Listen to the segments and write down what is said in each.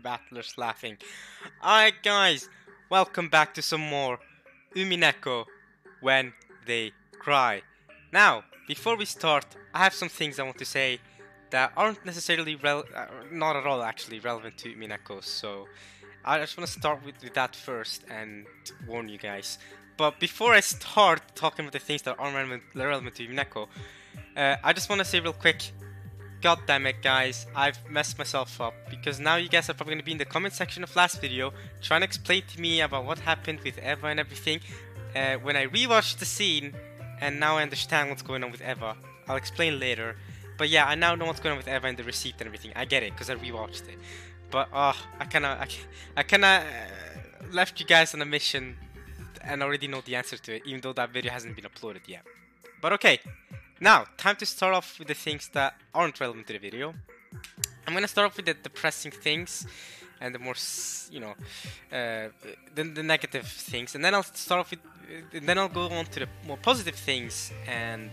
Battlers laughing. Alright, guys, welcome back to some more Umineko when they cry. Now, before we start, I have some things I want to say that aren't necessarily not at all actually relevant to Umineko, so I just want to start with that first and warn you guys. But before I start talking about the things that aren't relevant to Umineko, I just want to say real quick, god damn it guys, I've messed myself up because now you guys are probably going to be in the comment section of last video trying to explain to me about what happened with Eva and everything. When I rewatched the scene and now I understand what's going on with Eva, I'll explain later. But yeah, I now know what's going on with Eva and the receipt and everything. I get it because I rewatched it. But I kinda left you guys on a mission and already know the answer to it, even though that video hasn't been uploaded yet. But okay, now time to start off with the things that aren't relevant to the video. I'm gonna start off with the depressing things and the more, the negative things, and then I'll start off with, and then I'll go on to the more positive things and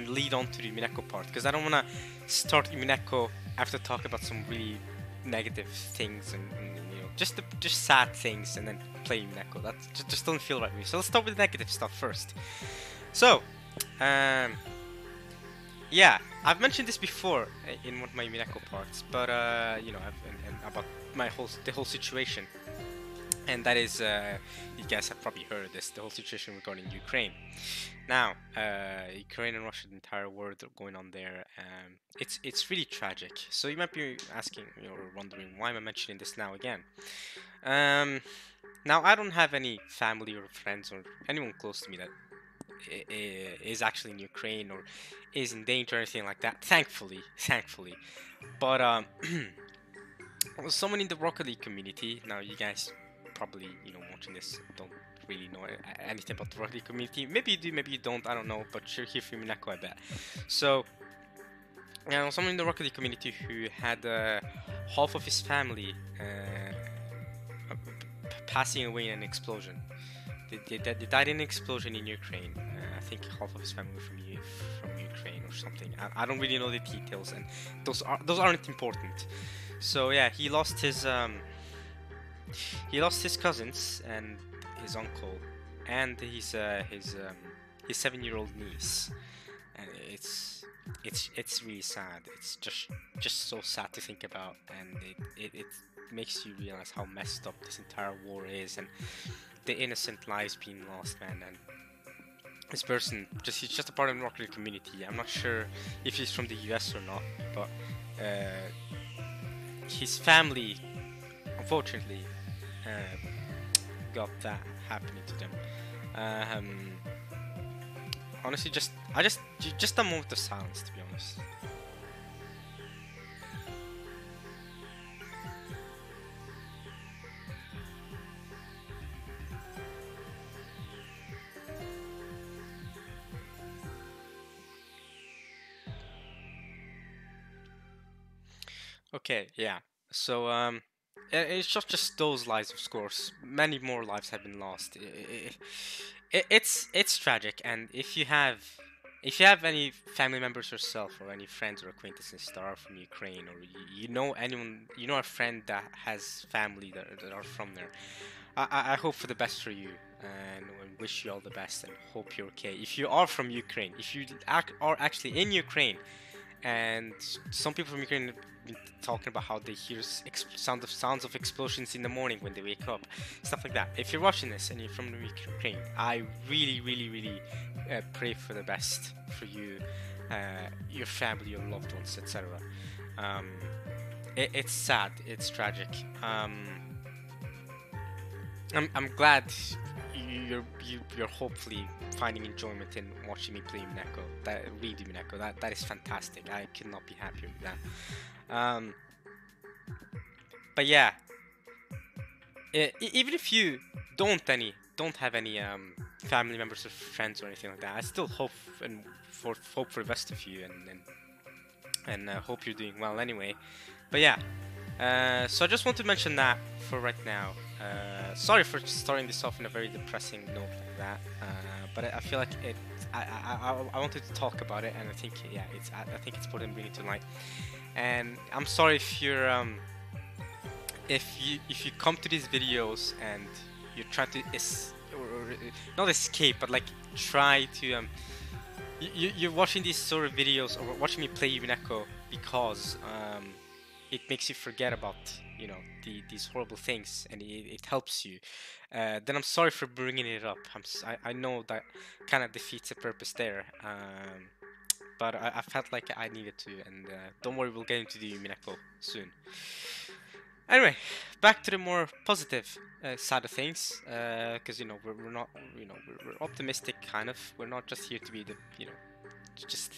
lead on to the Umineko part, because I don't wanna start Umineko after talking about some really negative things and just sad things and then play Umineko. That just doesn't feel right with me. So let's start with the negative stuff first. So, yeah, I've mentioned this before in one of my Umineko parts, but about the whole situation, and that is, you guys have probably heard of this, the whole situation regarding Ukraine. Now, Ukraine and Russia, the entire war going on there, it's really tragic. So you might be asking or wondering, why am I mentioning this now again? Now I don't have any family or friends or anyone close to me that is actually in Ukraine or is in danger or anything like that, thankfully. But someone in the Rocket League community, now you guys probably, watching this don't really know anything about the Rocket League community. Maybe you do, maybe you don't, I don't know, but you're here for Umineko, I bet. So, someone in the Rocket League community who had half of his family passing away in an explosion. They died in an explosion in Ukraine. I think half of his family were from Ukraine or something. I don't really know the details, and those aren't important. So yeah, he lost his cousins and his uncle and his 7-year-old niece, and it's really sad. It's just so sad to think about, and it makes you realize how messed up this entire war is and the innocent lives being lost, man. And this person, he's just a part of the Rocket League community. I'm not sure if he's from the US or not, but his family, unfortunately, got that happening to them. Honestly, just a moment of silence, to be honest. Okay, yeah. So it's not just those lives, of course. Many more lives have been lost. It's tragic, and if you have any family members yourself or any friends or acquaintances that are from Ukraine, or you know anyone, a friend that has family that are from there, I hope for the best for you and wish you all the best and hope you're okay. If you are from Ukraine, if you are actually in Ukraine, and some people from Ukraine have been talking about how they hear sounds of explosions in the morning when they wake up, stuff like that. If you're watching this and you're from Ukraine, I really pray for the best for you, your family, your loved ones, etc. It's sad, it's tragic. I'm glad you're hopefully finding enjoyment in watching me play Umineko. That is fantastic. I could not be happier with that. But yeah, even if you don't have any family members or friends or anything like that, I still hope for the best of you and hope you're doing well anyway. But yeah, so I just want to mention that for right now. Sorry for starting this off in a very depressing note like that, but I feel like it. I wanted to talk about it, and I think yeah, I think it's important to bring it to light. And I'm sorry if you're if you come to these videos and you try to not escape, but like try to you're watching these sort of videos or watching me play Umineko because it makes you forget about these horrible things, and it helps you. Then I'm sorry for bringing it up. I know that kind of defeats the purpose there, but I felt like I needed to, and don't worry, we'll get into the Umineko soon. Anyway, back to the more positive side of things, because we're not we're optimistic kind of. We're not just here to be the just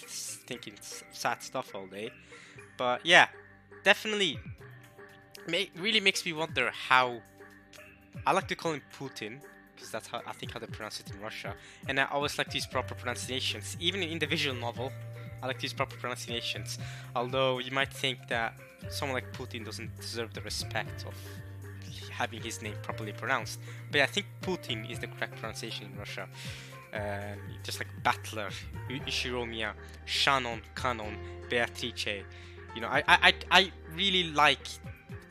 thinking sad stuff all day. But yeah, definitely, really makes me wonder how. I like to call him Putin because that's how I think how they pronounce it in Russia, and I always like to use proper pronunciations, even in the visual novel. I like to use proper pronunciations, although you might think that someone like Putin doesn't deserve the respect of having his name properly pronounced. But yeah, I think Putin is the correct pronunciation in Russia. Just like Battler, Ishiromiya, Shannon, Canon, Beatrice. I really like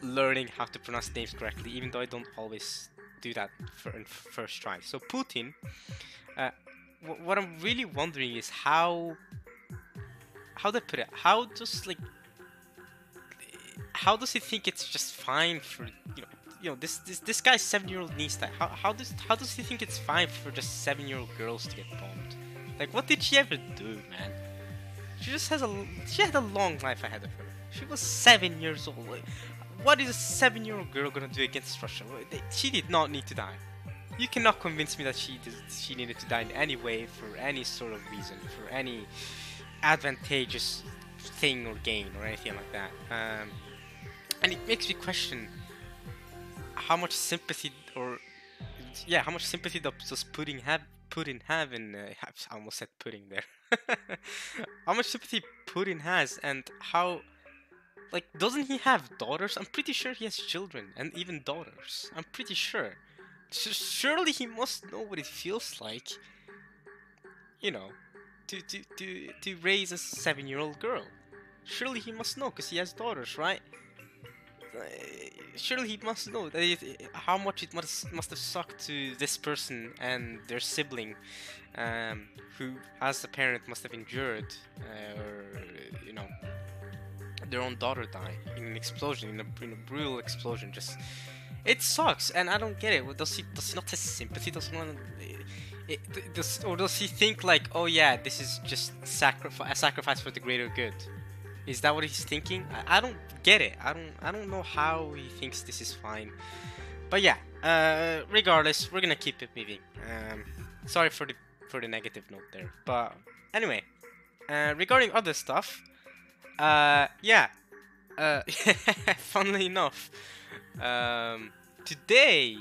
learning how to pronounce names correctly, even though I don't always do that in first try. So Putin, what I'm really wondering is how they put it. How does he think it's just fine for this guy's 7-year-old niece? How does he think it's fine for just 7-year-old girls to get bombed? Like, what did she ever do, man? She had a long life ahead of her. She was 7 years old. Like, what is a 7-year-old girl gonna do against Russia? She did not need to die. You cannot convince me that she needed to die in any way for any sort of reason, for any advantageous thing or gain or anything like that. And it makes me question how much sympathy does Putin have in I almost said pudding there. How much sympathy Putin has, and how, like, doesn't he have daughters? I'm pretty sure he has children and even daughters. I'm pretty sure. Surely he must know what it feels like, to raise a 7-year-old girl. Surely he must know, because he has daughters, right? Surely he must know that how much it must have sucked to this person and their sibling, who, as a parent, must have endured, their own daughter die in an explosion, in a brutal explosion. Just, it sucks, and I don't get it. Does he not have sympathy? Does he think like, oh yeah, this is just a sacrifice for the greater good? Is that what he's thinking? I don't get it. I don't know how he thinks this is fine. But yeah, regardless, we're gonna keep it moving. Sorry for the negative note there. But anyway, regarding other stuff, funnily enough, today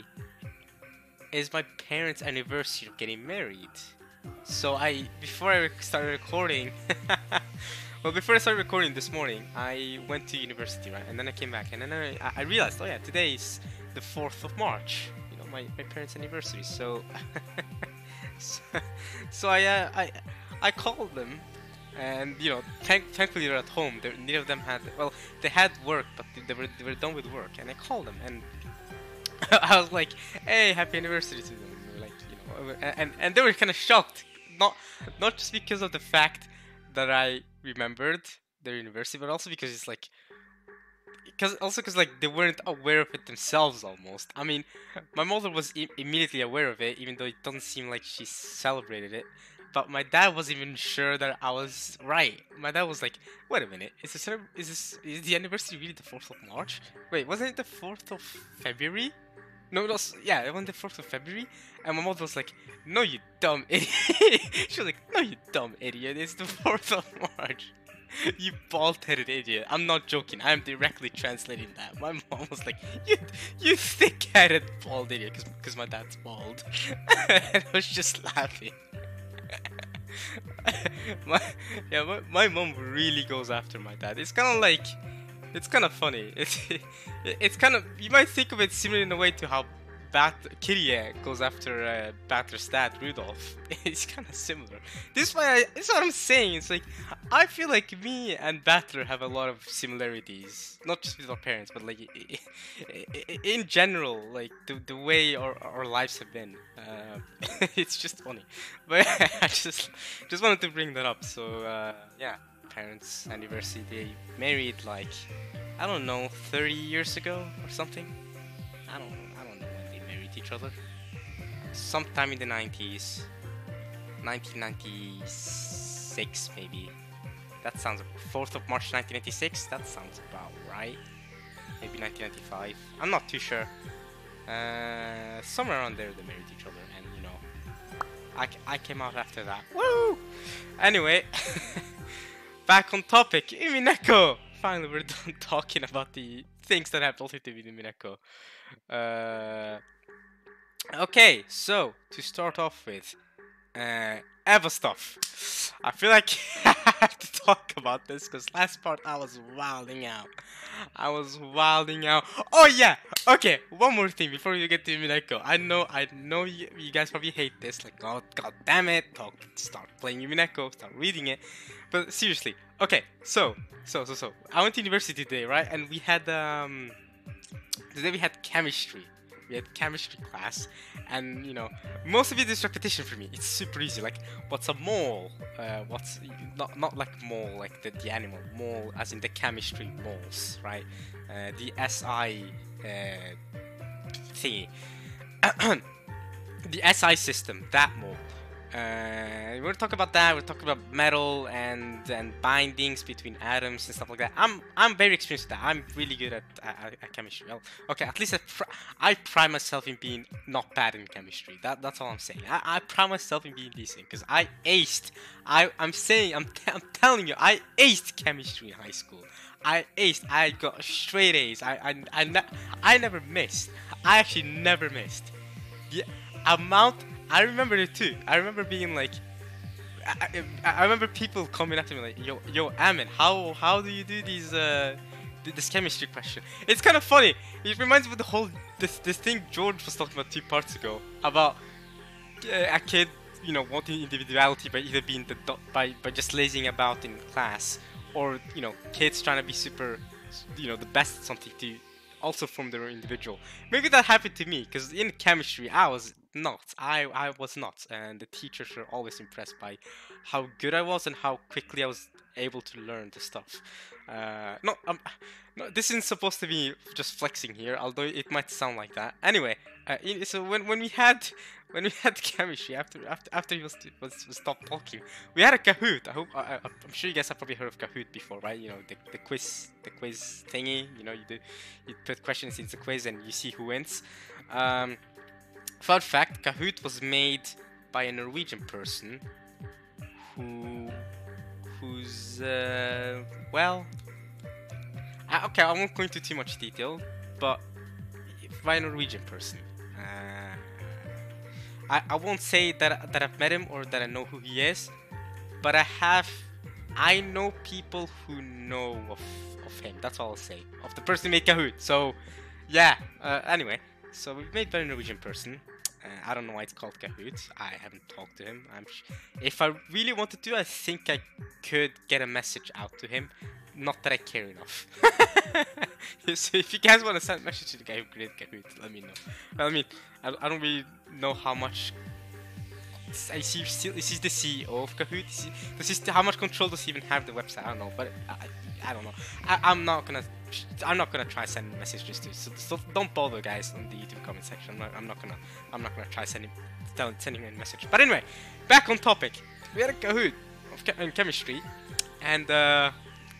is my parents' anniversary of getting married. So before I started recording this morning, I went to university, right? And then I came back, and then I realized, oh yeah, today is the 4th of March, my parents' anniversary. So so I called them, and thankfully they're at home. Neither of them they had work, but they were done with work, and I called them, and I was like, hey, happy anniversary to them. And they were kind of shocked, not just because of the fact that I remembered their university, but also because it's like, because they weren't aware of it themselves almost. I mean, my mother was immediately aware of it, even though it doesn't seem like she celebrated it. But my dad wasn't even sure that I was right. My dad was like, wait a minute, is the anniversary really the 4th of March? Wait, wasn't it the 4th of February? No, it wasn't the 4th of February? And my mother was like, no, you dumb idiot. She was like, no, you dumb idiot, it's the 4th of March. You bald-headed idiot. I'm not joking, I'm directly translating that. My mom was like, you thick-headed bald idiot, because my dad's bald. And I was just laughing. My mom really goes after my dad. It's kind of funny. It's kind of, you might think of it similar in a way to how Kyrie goes after Batter's dad, Rudolph. It's kind of similar. This is what I'm saying. It's like I feel like me and Batter have a lot of similarities, not just with our parents, but like in general, like the way our lives have been. It's just funny, but I just wanted to bring that up. So yeah, parents' anniversary. They married like I don't know 30 years ago or something. I don't know when they married each other. Sometime in the 90s. 1996 maybe. That sounds 4th of March 1996. That sounds about right. Maybe 1995. I'm not too sure. Somewhere around there they married each other, and you know, I came out after that. Woo! Anyway, back on topic. Umineko. Finally, we're done talking about the things that have nothing to do with Umineko. Okay, so to start off with, Eva stuff. I feel like I have to talk about this because last part I was wilding out. Oh yeah. Okay. One more thing before we get to Umineko. I know you guys probably hate this. Like, God damn it! Start playing Umineko. Start reading it. But seriously. Okay. So. I went to university today, right? And we had today we had chemistry. We had chemistry class, and you know, most of it is repetition for me. It's super easy. Like, what's a mole? What's not like mole, like the animal mole, as in the chemistry moles, right? The SI thingy, the SI system, that mole. We're gonna talk about that. We're talking about metal and bindings between atoms and stuff like that. I'm very experienced with that. I'm really good at chemistry. Well, okay, at least I pride myself in being not bad in chemistry. That's all I'm saying. I pride myself in being decent because I aced. I'm telling you, I aced chemistry in high school. I aced. I got straight A's. I never missed. I actually never missed. The amount. I remember it too. I remember being like, I remember people coming at me like, yo, Amin, how do you do these this chemistry question? It's kind of funny. It reminds me of the whole this thing George was talking about 2 parts ago about a kid, you know, wanting individuality by either being by just lazing about in class, or you know, kids trying to be super, you know, the best at something to also form their individual. Maybe that happened to me because in chemistry I was not. I was not, and the teachers were always impressed by how good I was and how quickly I was able to learn the stuff. No, this isn't supposed to be just flexing here, although it might sound like that. Anyway, so when we had chemistry after he was stopped talking, we had a Kahoot. I'm sure you guys have probably heard of Kahoot before, right? You know, the quiz thingy. You know, you put questions into the quiz and you see who wins. Fun fact: Kahoot was made by a Norwegian person who's well, okay, I won't go into too much detail, but by a Norwegian person. I won't say that I've met him or that I know who he is, but I know people who know of him. That's all I'll say. Of the person who made Kahoot. So yeah. Anyway, so we made by a Norwegian person. I don't know why it's called Kahoot. I haven't talked to him. If I really wanted to, I think I could get a message out to him. Not that I care enough. So if you guys want to send a message to the guy who created Kahoot, let me know. I mean, I don't really know how much. Is he the CEO of Kahoot? How much control does he even have the website? I don't know, but I don't know. I'm not gonna try sending messages to. So don't bother, guys, on the YouTube comment section. I'm not gonna try sending a message. But anyway, back on topic. We had a Kahoot in chemistry, and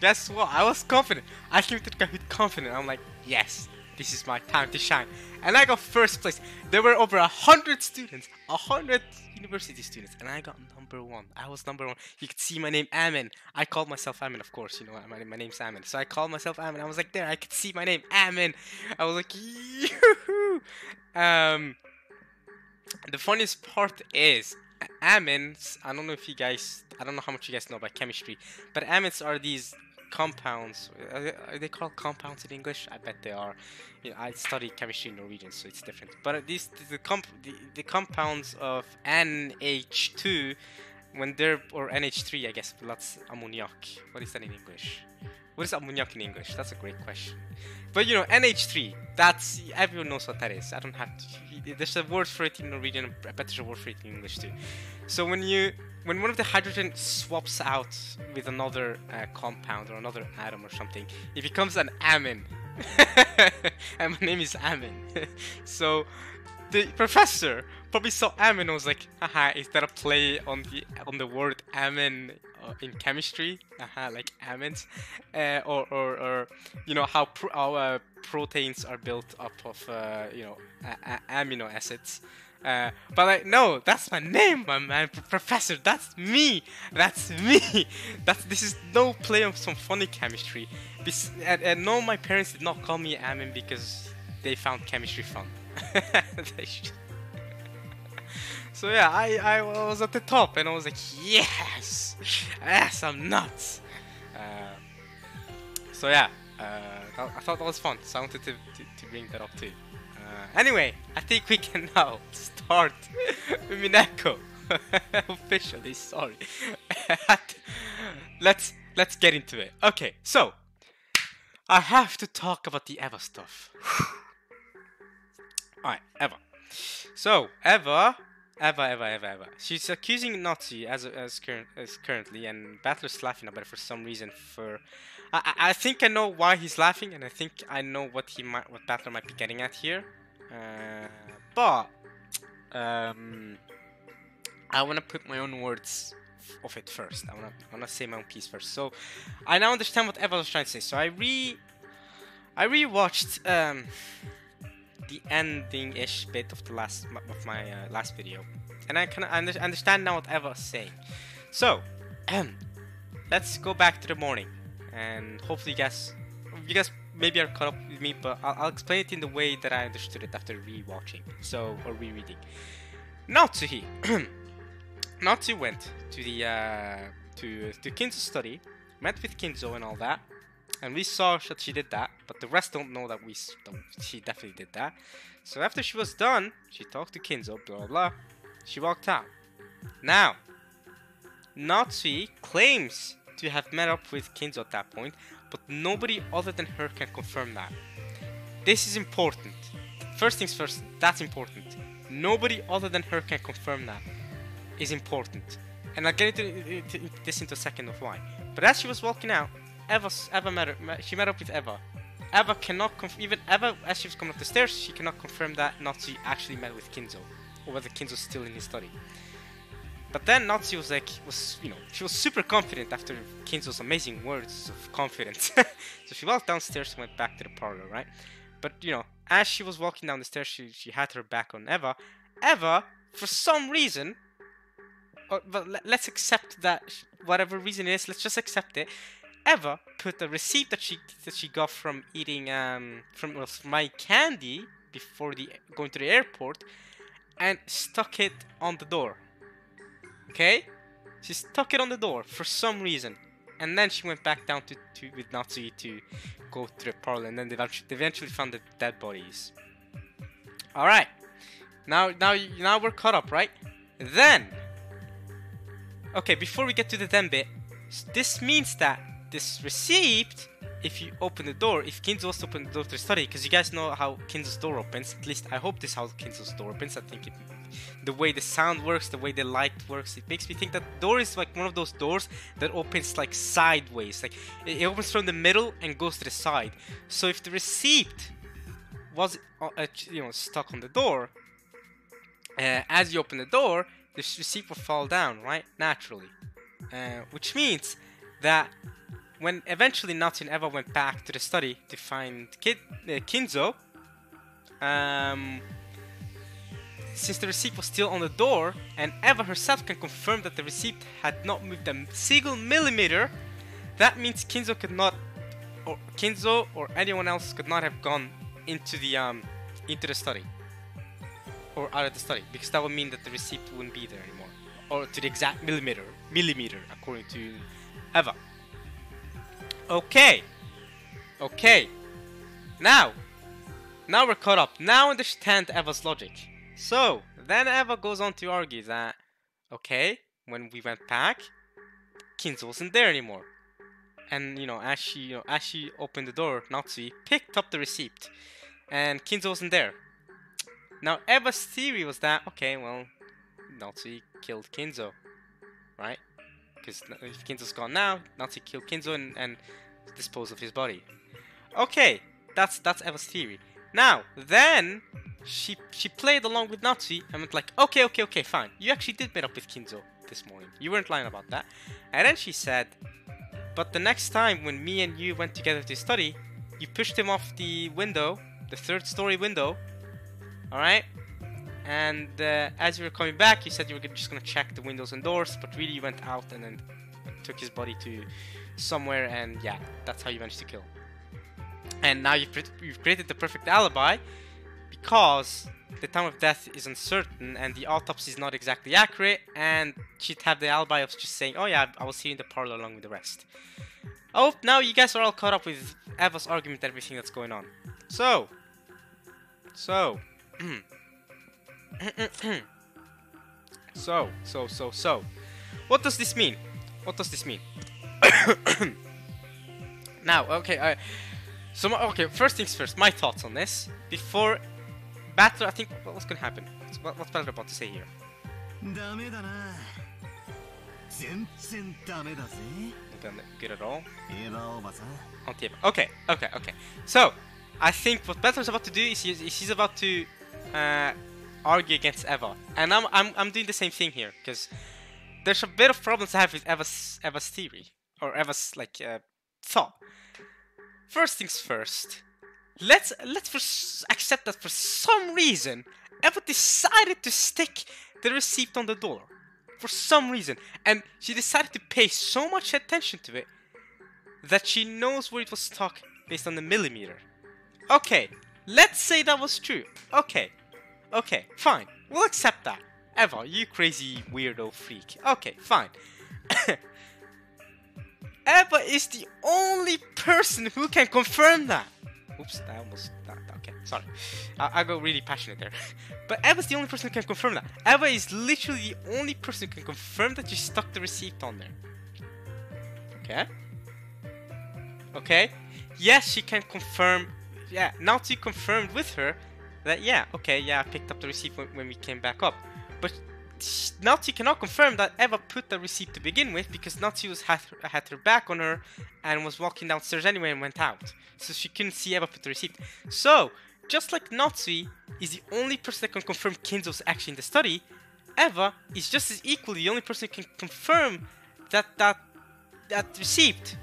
guess what? I was confident. I came to Kahoot confident. I'm like, yes, this is my time to shine. And I got first place. There were over 100 students, 100 university students, and I got number 1. I was number 1. You could see my name, Amin. I called myself Amin, of course. You know, my name's Amin. So I called myself Amin. I was like, there, I could see my name, Amin. I was like, yoo-hoo. The funniest part is, amines, I don't know how much you guys know about chemistry, but amines are these compounds. Are they called compounds in English? I bet they are. You know, I studied chemistry in Norwegian, so it's different. But the compounds of NH2 when they're, or NH3, I guess, but that's ammoniac. What is that in English? What is ammoniac in English? That's a great question. But you know, NH3, that's, everyone knows what that is. I don't have to, there's a word for it in Norwegian, I bet there's a word for it in English too. So when one of the hydrogen swaps out with another compound or another atom or something, it becomes an amine. And my name is Amin. So the professor probably saw amine and was like, haha, is that a play on the word amine in chemistry? Haha, like amines, or you know how proteins are built up of you know amino acids. But like, no, that's my name, my man, Professor. That's me. That's me. This is no play on some funny chemistry. And no, my parents did not call me Amin because they found chemistry fun. So yeah, I was at the top and I was like, yes, I'm nuts. So yeah, I thought that was fun, so I wanted to bring that up too. Anyway, I think we can now start Umineko. Officially, sorry. Let's get into it. Okay, so I have to talk about the Eva stuff. Alright, Eva. So Eva. She's accusing Nazi as currently, and Battler's laughing about it for some reason. I think I know why he's laughing, and I think I know what Battler might be getting at here. But I want to put my own words of it first. I wanna say my own piece first. So I now understand what Eva was trying to say. So I rewatched the ending-ish bit of my last video, and I kind of understand now what Eva was saying. So let's go back to the morning, and hopefully you guys maybe are caught up with me, but I'll explain it in the way that I understood it after rewatching, or rereading. Natsuhi. Natsu went to the to Kinzo's study, met with Kinzo and all that, and we saw that she did that, but the rest don't know that she definitely did that. So after she was done, she talked to Kinzo, blah blah blah. She walked out. Now, Natsuhi claims to have met up with Kinzo at that point, but nobody other than her can confirm that. This is important. First things first, that's important. Nobody other than her can confirm that. Is important. And I'll get into this into a second of why. But as she was walking out, she met up with Eva. Eva cannot even Eva, as she was coming up the stairs, she cannot confirm that Natsu actually met with Kinzo, or whether Kinzo's still in his study. But then Natsu was she was super confident after Kinzo's amazing words of confidence. So she walked downstairs and went back to the parlor, right? But you know, as she was walking down the stairs, she had her back on Eva. Eva, for some reason, but let's accept that whatever reason it is, let's just accept it. Eva put a receipt that she got from eating from my candy before going to the airport, and stuck it on the door. Okay, she stuck it on the door for some reason, and then she went back down to with Natsui to go to the parlor, and then they eventually found the dead bodies. All right, now we're caught up, right? Then. Okay, before we get to the then bit, this means that this receipt, if you open the door, if Kinzo was to open the door to the study, because you guys know how Kinzo's door opens, at least I hope this is how Kinzo's door opens. I think the way the sound works, the way the light works, it makes me think that the door is like one of those doors that opens like sideways, like it opens from the middle and goes to the side. So if the receipt was stuck on the door, as you open the door, the receipt will fall down, right? Naturally. Which means that when eventually Natsu and Eva went back to the study to find Kinzo, since the receipt was still on the door, and Eva herself can confirm that the receipt had not moved a single millimeter, that means Kinzo or anyone else could not have gone into the study. Or out of the study, because that would mean that the receipt wouldn't be there anymore, or to the exact millimeter, according to Eva. Okay. Okay. Now we're caught up. Now understand Eva's logic. So, then Eva goes on to argue that, okay, when we went back, Kinzo wasn't there anymore. And, as she opened the door, Natsui picked up the receipt. And Kinzo wasn't there. Now, Eva's theory was that, okay, well, Natsui killed Kinzo, right? Because if Kinzo's gone now, Natsui killed Kinzo and disposed of his body. Okay, that's Eva's theory. Now, then she played along with Natsui and went like, okay, fine. You actually did meet up with Kinzo this morning. You weren't lying about that. And then she said, but the next time when me and you went together to study, you pushed him off the window, the 3rd story window. Alright? And as you were coming back, you said you were just gonna check the windows and doors, but really you went out and then took his body to somewhere, and yeah, that's how you managed to kill him. And now you've created the perfect alibi, because the time of death is uncertain and the autopsy is not exactly accurate, and she'd have the alibi of just saying, oh yeah, I was here in the parlor along with the rest. Oh, now you guys are all caught up with Eva's argument and everything that's going on. So what does this mean? Now, okay, first things first, my thoughts on this. Before Battler, I think, what's gonna happen? What's Battler about to say here? Not good at all. Okay. So, I think what Battler's about to do is he's about to argue against Eva, and I'm doing the same thing here, because there's a bit of problems I have with Eva's theory, or Eva's thought. First things first, let's accept that for some reason Eva decided to stick the receipt on the door. For some reason, and she decided to pay so much attention to it that she knows where it was stuck based on the millimeter. Okay, let's say that was true. Okay, fine. We'll accept that. Eva, you crazy weirdo freak. Okay, fine. Eva is the only person who can confirm that. Oops, okay, sorry. I got really passionate there. But Eva's the only person who can confirm that. Eva is literally the only person who can confirm that you stuck the receipt on there. Okay? Yes, she can confirm. Yeah, Natsui confirmed with her that, I picked up the receipt when we came back up. But Natsui cannot confirm that Eva put the receipt to begin with, because Natsui had her back on her and was walking downstairs anyway and went out. So she couldn't see Eva put the receipt. So, just like Natsui is the only person that can confirm Kinzo's actually in the study, Eva is just as equally the only person who can confirm that receipt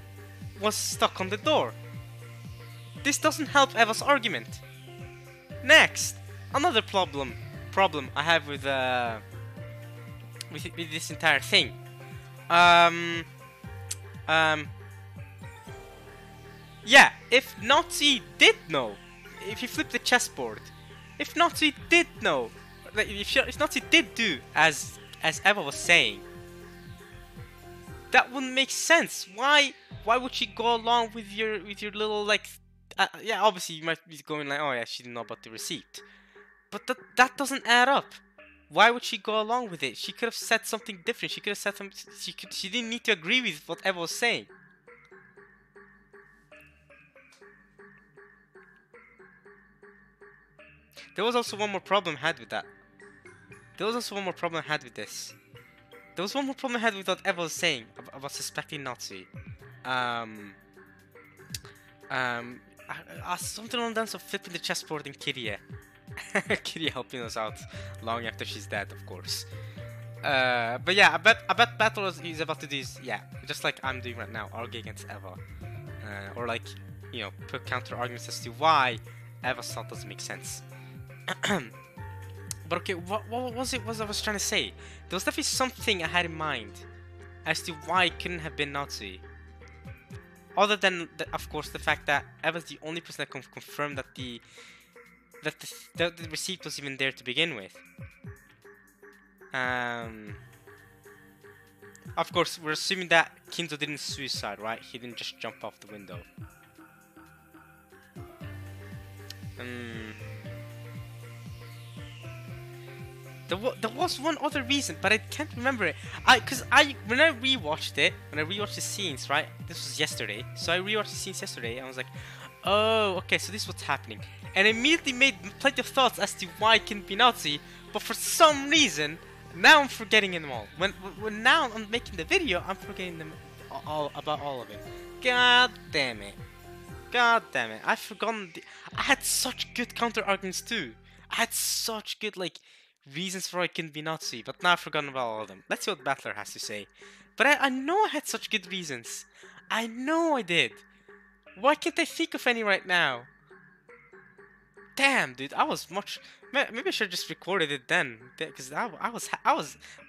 was stuck on the door. This doesn't help Eva's argument. Next, another problem I have with this entire thing. Yeah, if Natsui did know, if you flip the chessboard, if Natsui did know, if Natsui did do as Eva was saying, that wouldn't make sense. Why would she go along with your little yeah, obviously you might be going like, oh yeah, she didn't know about the receipt, but that doesn't add up. Why would she go along with it? She could have said something different. She could have said something. She didn't need to agree with what Eva was saying. There was also one more problem I had with that. There was also one more problem I had with this. There was one more problem I had with what Eva was saying about suspecting Natsui. Something along the lines of flipping the chessboard in Kirie. Kirie helping us out long after she's dead, of course. But yeah, I bet Battle is about to do is, just like I'm doing right now, argue against Eva. Or put counter arguments as to why Eva's thought doesn't make sense. But okay, what was it I was trying to say? There was definitely something I had in mind as to why it couldn't have been Natsui. Other than, of course, the fact that Eva's the only person that can confirm that the receipt was even there to begin with. Of course, we're assuming that Kinzo didn't suicide, right? He didn't just jump off the window. There was one other reason, but I can't remember it. When I rewatched the scenes, right? This was yesterday, so I rewatched the scenes yesterday, and I was like, oh, okay, so this is what's happening. And I immediately made plenty of thoughts as to why it can be Nazi, but for some reason, now I'm forgetting them all. When now I'm making the video, I'm forgetting them all about all of it. God damn it. God damn it. I've forgotten. I had such good counter arguments too. I had such good, like, reasons for why it can be Nazi, but now I've forgotten about all of them. Let's see what Battler has to say. But I know I had such good reasons. I know I did. Why can't I think of any right now? Damn, dude, I was much. Maybe I should have just recorded it then, because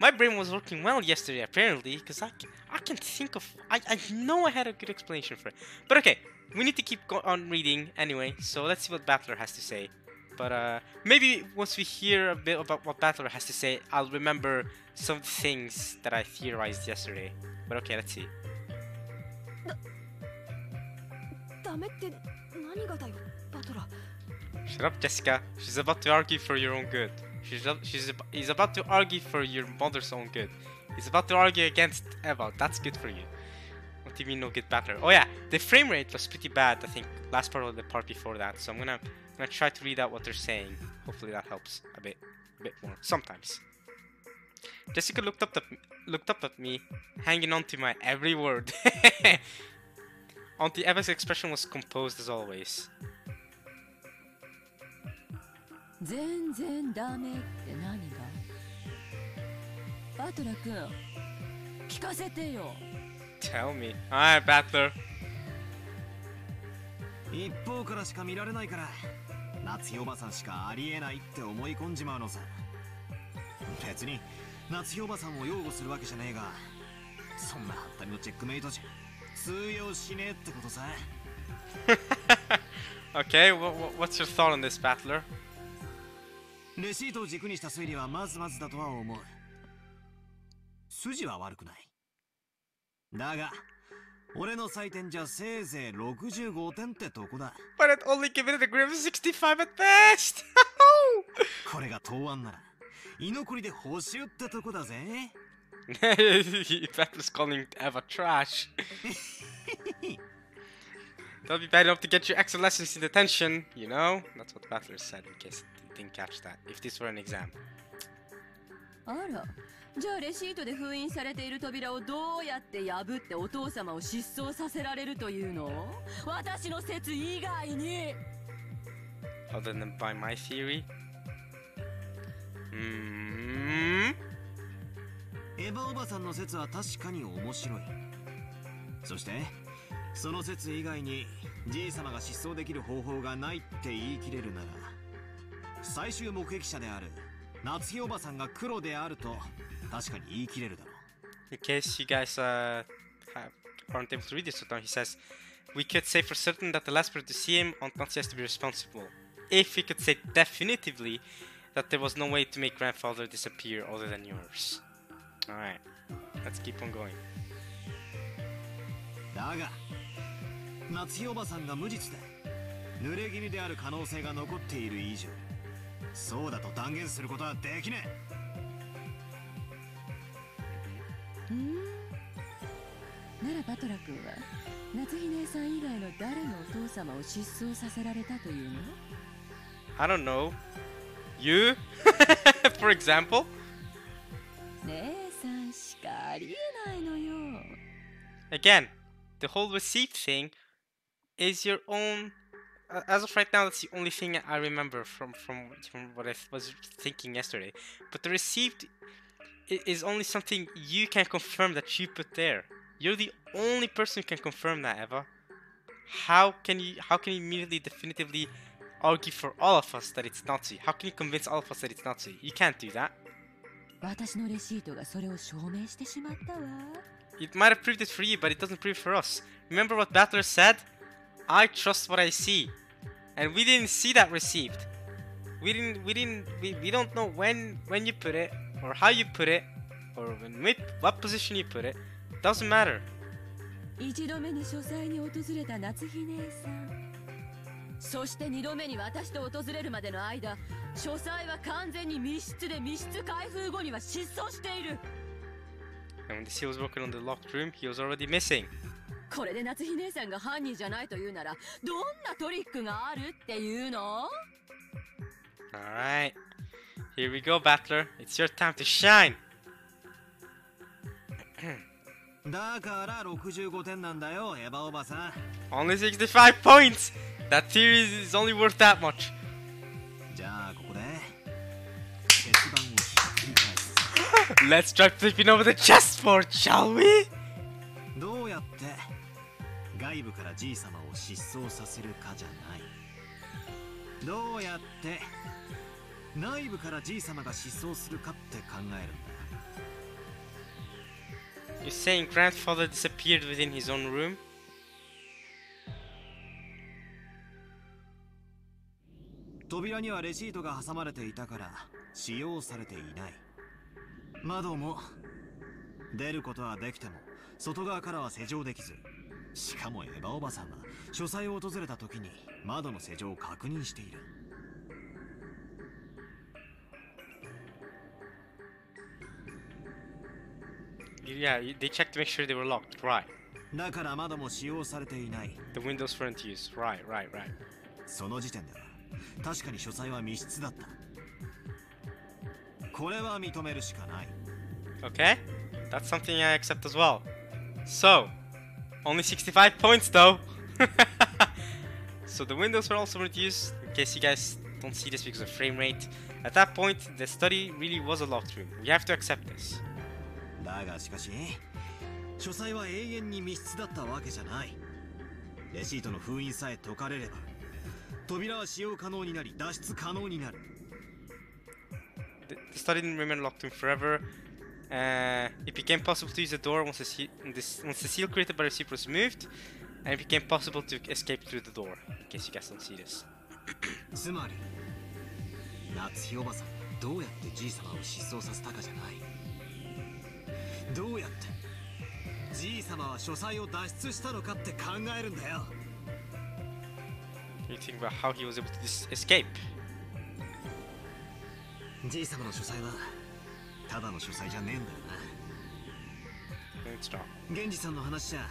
my brain was working well yesterday apparently, because I can think of. I know I had a good explanation for it. But okay, we need to keep on reading anyway. So let's see what Battler has to say. But maybe once we hear a bit about what Battler has to say, I'll remember some of the things that I theorized yesterday. But okay, let's see. Shut up, Jessica. She's about to argue for your own good. He's about to argue for your mother's own good. He's about to argue against Eva. That's good for you. What do you mean no good Battler? Oh yeah, the frame rate was pretty bad, I think, last part of the part before that. So I'm gonna try to read out what they're saying. Hopefully that helps a bit more. Sometimes. Jessica looked up at me, hanging on to my every word. Auntie Eva's expression was composed as always. Tell me. Alright, Battler. 一方からしか見られないから夏日おばさんしかありえないって思い込んじまうのさ。別に夏日おばさんを擁護するわけじゃねえが、そんなハッタリのチェックメイトじゃ通用しねえってことさ。Okay, what's your thought on this, Battler? レシートを軸にした推理はまずまずだとは思う。筋は悪くない。だが俺の採点じゃせいぜい65点ってとこだ。But it only given it a grade of 65 at best! これが答案なら居残りで補修ってとこだぜ。Battler's calling Eva trash. That'll be bad enough to get you extra lessons in detention, you know? That's what Battler said in case you didn't catch that. If this were an exam. あら、じゃあレシートで封印されている扉をどうやって破ってお父様を失踪させられるというの？私の説以外に。Other than by my theory? エヴァおばさんの説は確かに面白い。そしてその説以外にじい様が失踪できる方法がないって言い切れるなら、最終目撃者である夏日おばさんが黒であると確かに言い切れるだろう。 In case you guys aren't able to read this, he says, we could say for certain that the last person to see him on Nazi has to be responsible. If we could say definitively that there was no way to make grandfather disappear other than yours. Alright, let's keep on going. だが夏日おばさんが無実で濡れ衣である可能性が残っている以上、そうだと断言することはできねえ。ならバトラ君は夏日姉さん以外の誰のお父様を失踪させられたというの？ I don't know. You? For example? 姉さんしかありえないのよ。 Again, the whole receipt thing is your own. As of right now, that's the only thing I remember from what I was thinking yesterday. But the receipt is only something you can confirm that you put there. You're the only person who can confirm that, Eva. How can you immediately definitively argue for all of us that it's Nazi? How can you convince all of us that it's Nazi? You can't do that. 私のレシートがそれを証明してしまったわ。 It might have proved it for you, but it doesn't prove it for us. Remember what Battler said? I trust what I see. And we didn't see that receipt. We don't know when you put it, or how you put it, or what position you put it, doesn't matter. 一度目に書斎に訪れた夏日姉さん、そして二度目に私と訪れるまでの間、書斎は完全に密室で密室開封後には失踪している。 And when the seal was working on the locked room, he was already missing. これで夏日姉さんが犯人じゃないというなら、どんなトリックがあるっていうの？ Alright. Here we go, Battler. It's your time to shine. だから65点なんだよ、エヴァおばさん。 Only 65 points! That theory is only worth that much. じゃあここで鉄板をひっくり返す。 Let's try flipping over the chessboard, shall we? どうやって外部からじい様を失踪させるかじゃない。どうやって内部からじい様が失踪するかって考えるんだ。 You're saying grandfather disappeared within his own room? 扉にはレシートが挟まれていたから使用されていない。窓も出ることはできても外側からは施錠できず、しかもエヴァおばさんは書斎を訪れた時に窓の施錠を確認している。 Yeah, they checked to make sure they were locked. Right. だから窓も使用されていない。 The windows weren't used. Right. その時点では確かに書斎は密室だった。これは認めるしかない。 Okay. That's something I accept as well. So, only 65 points though. So the windows were also reduced, in case you guys don't see this because of frame rate. At that point, the study really was a locked room. We have to accept this. だがしかし書斎は永遠に密室だったわけじゃない。レシートの封印さえ解かれれば扉は使用可能になり脱出可能になる。 The study didn't remain locked in forever. It became possible to use the door once the seal created by the receiver was moved, and it became possible to escape through the door. In case you guys don't see this. つまり夏日おばさんがどうやってじい様を失踪させたかじゃない。どうやってじい様は書斎を脱出したのかって考えるんだよ。 You think about how he was able to escape. じい様の書斎はただの書斎じゃねえんだよな。 It's not. 源氏さんの話じゃ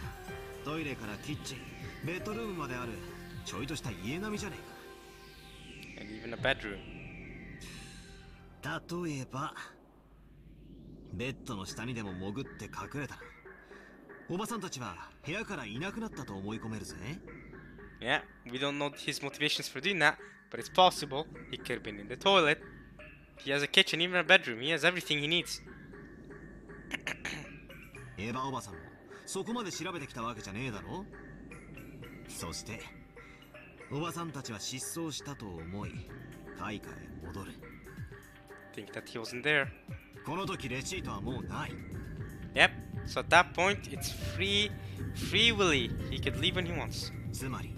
トイレからキッチンベッドルームまであるちょいとした家並みじゃねえか。 And even a bedroom. 例えばベッドの下にでも潜って隠れたらおばさんたちは部屋からいなくなったと思い込めるぜ。 Yeah, we don't know his motivations for doing that, but it's possible. He could have been in the toilet. He has a kitchen, even a bedroom. He has everything he needs. エヴァおばさんもそこまで調べてきたわけじゃねえだろ。そしておばさんたちは失踪したと思い開花へ戻る。 Think that he wasn't there. この時レシートはもうない。 Yep, so at that point, it's free willy. He could leave when he wants. つまり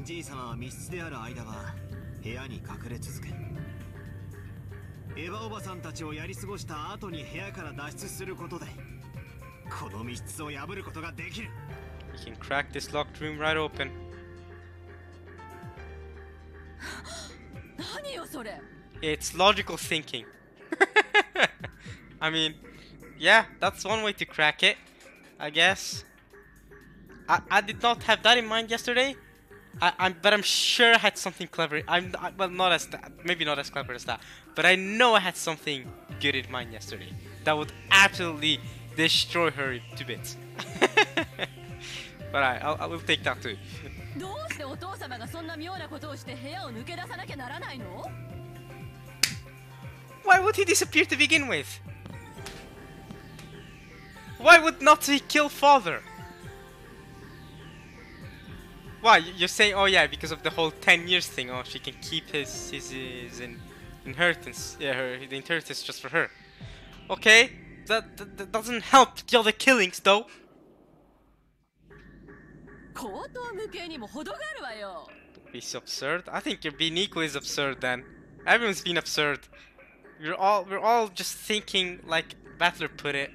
じい様は密室である間は部屋に隠れ続け、エヴァおばさんたちをやり過ごした後に部屋から脱出することでこの密室を破ることができる。 He can crack this locked room right open. 何よそれ。 It's logical thinking. I mean, yeah, that's one way to crack it, I guess. I did not have that in mind yesterday. But I'm sure I had something clever. Well, not as maybe not as clever as that, but I know I had something good in mind yesterday that would absolutely destroy her to bits. But I will take that too. どうしてお父様がそんな妙なことをして部屋を抜け出さなきゃならないの？ Why would he disappear to begin with? Why would not he kill father? Why? You're saying, oh yeah, because of the whole 10 years thing. Oh, she can keep his inheritance. Yeah, the inheritance just for her. Okay, that doesn't help the other killings though. 口頭無形にも程があるわよ。 Be so absurd. I think you're being equally as absurd then. Everyone's being absurd. We're all just thinking like Battler put it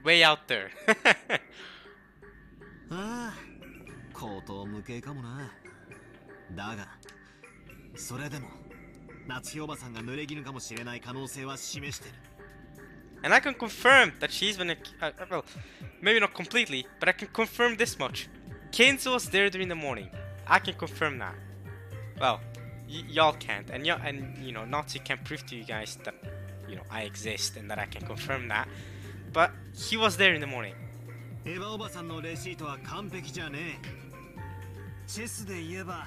way out there. ああ、口頭無形かもな。だが、それでも夏日おばさんが濡れ衣かもしれない可能性は示してる。 And I can confirm that she's been well, maybe not completely, but I can confirm this much. Kenzo was there during the morning. I can confirm that. Well, y'all can't, and you know, Natsu can prove to you guys that, you know, I exist and that I can confirm that. But he was there in the morning. エヴァおばさんのレシートは完璧じゃねえ。チェスで言えば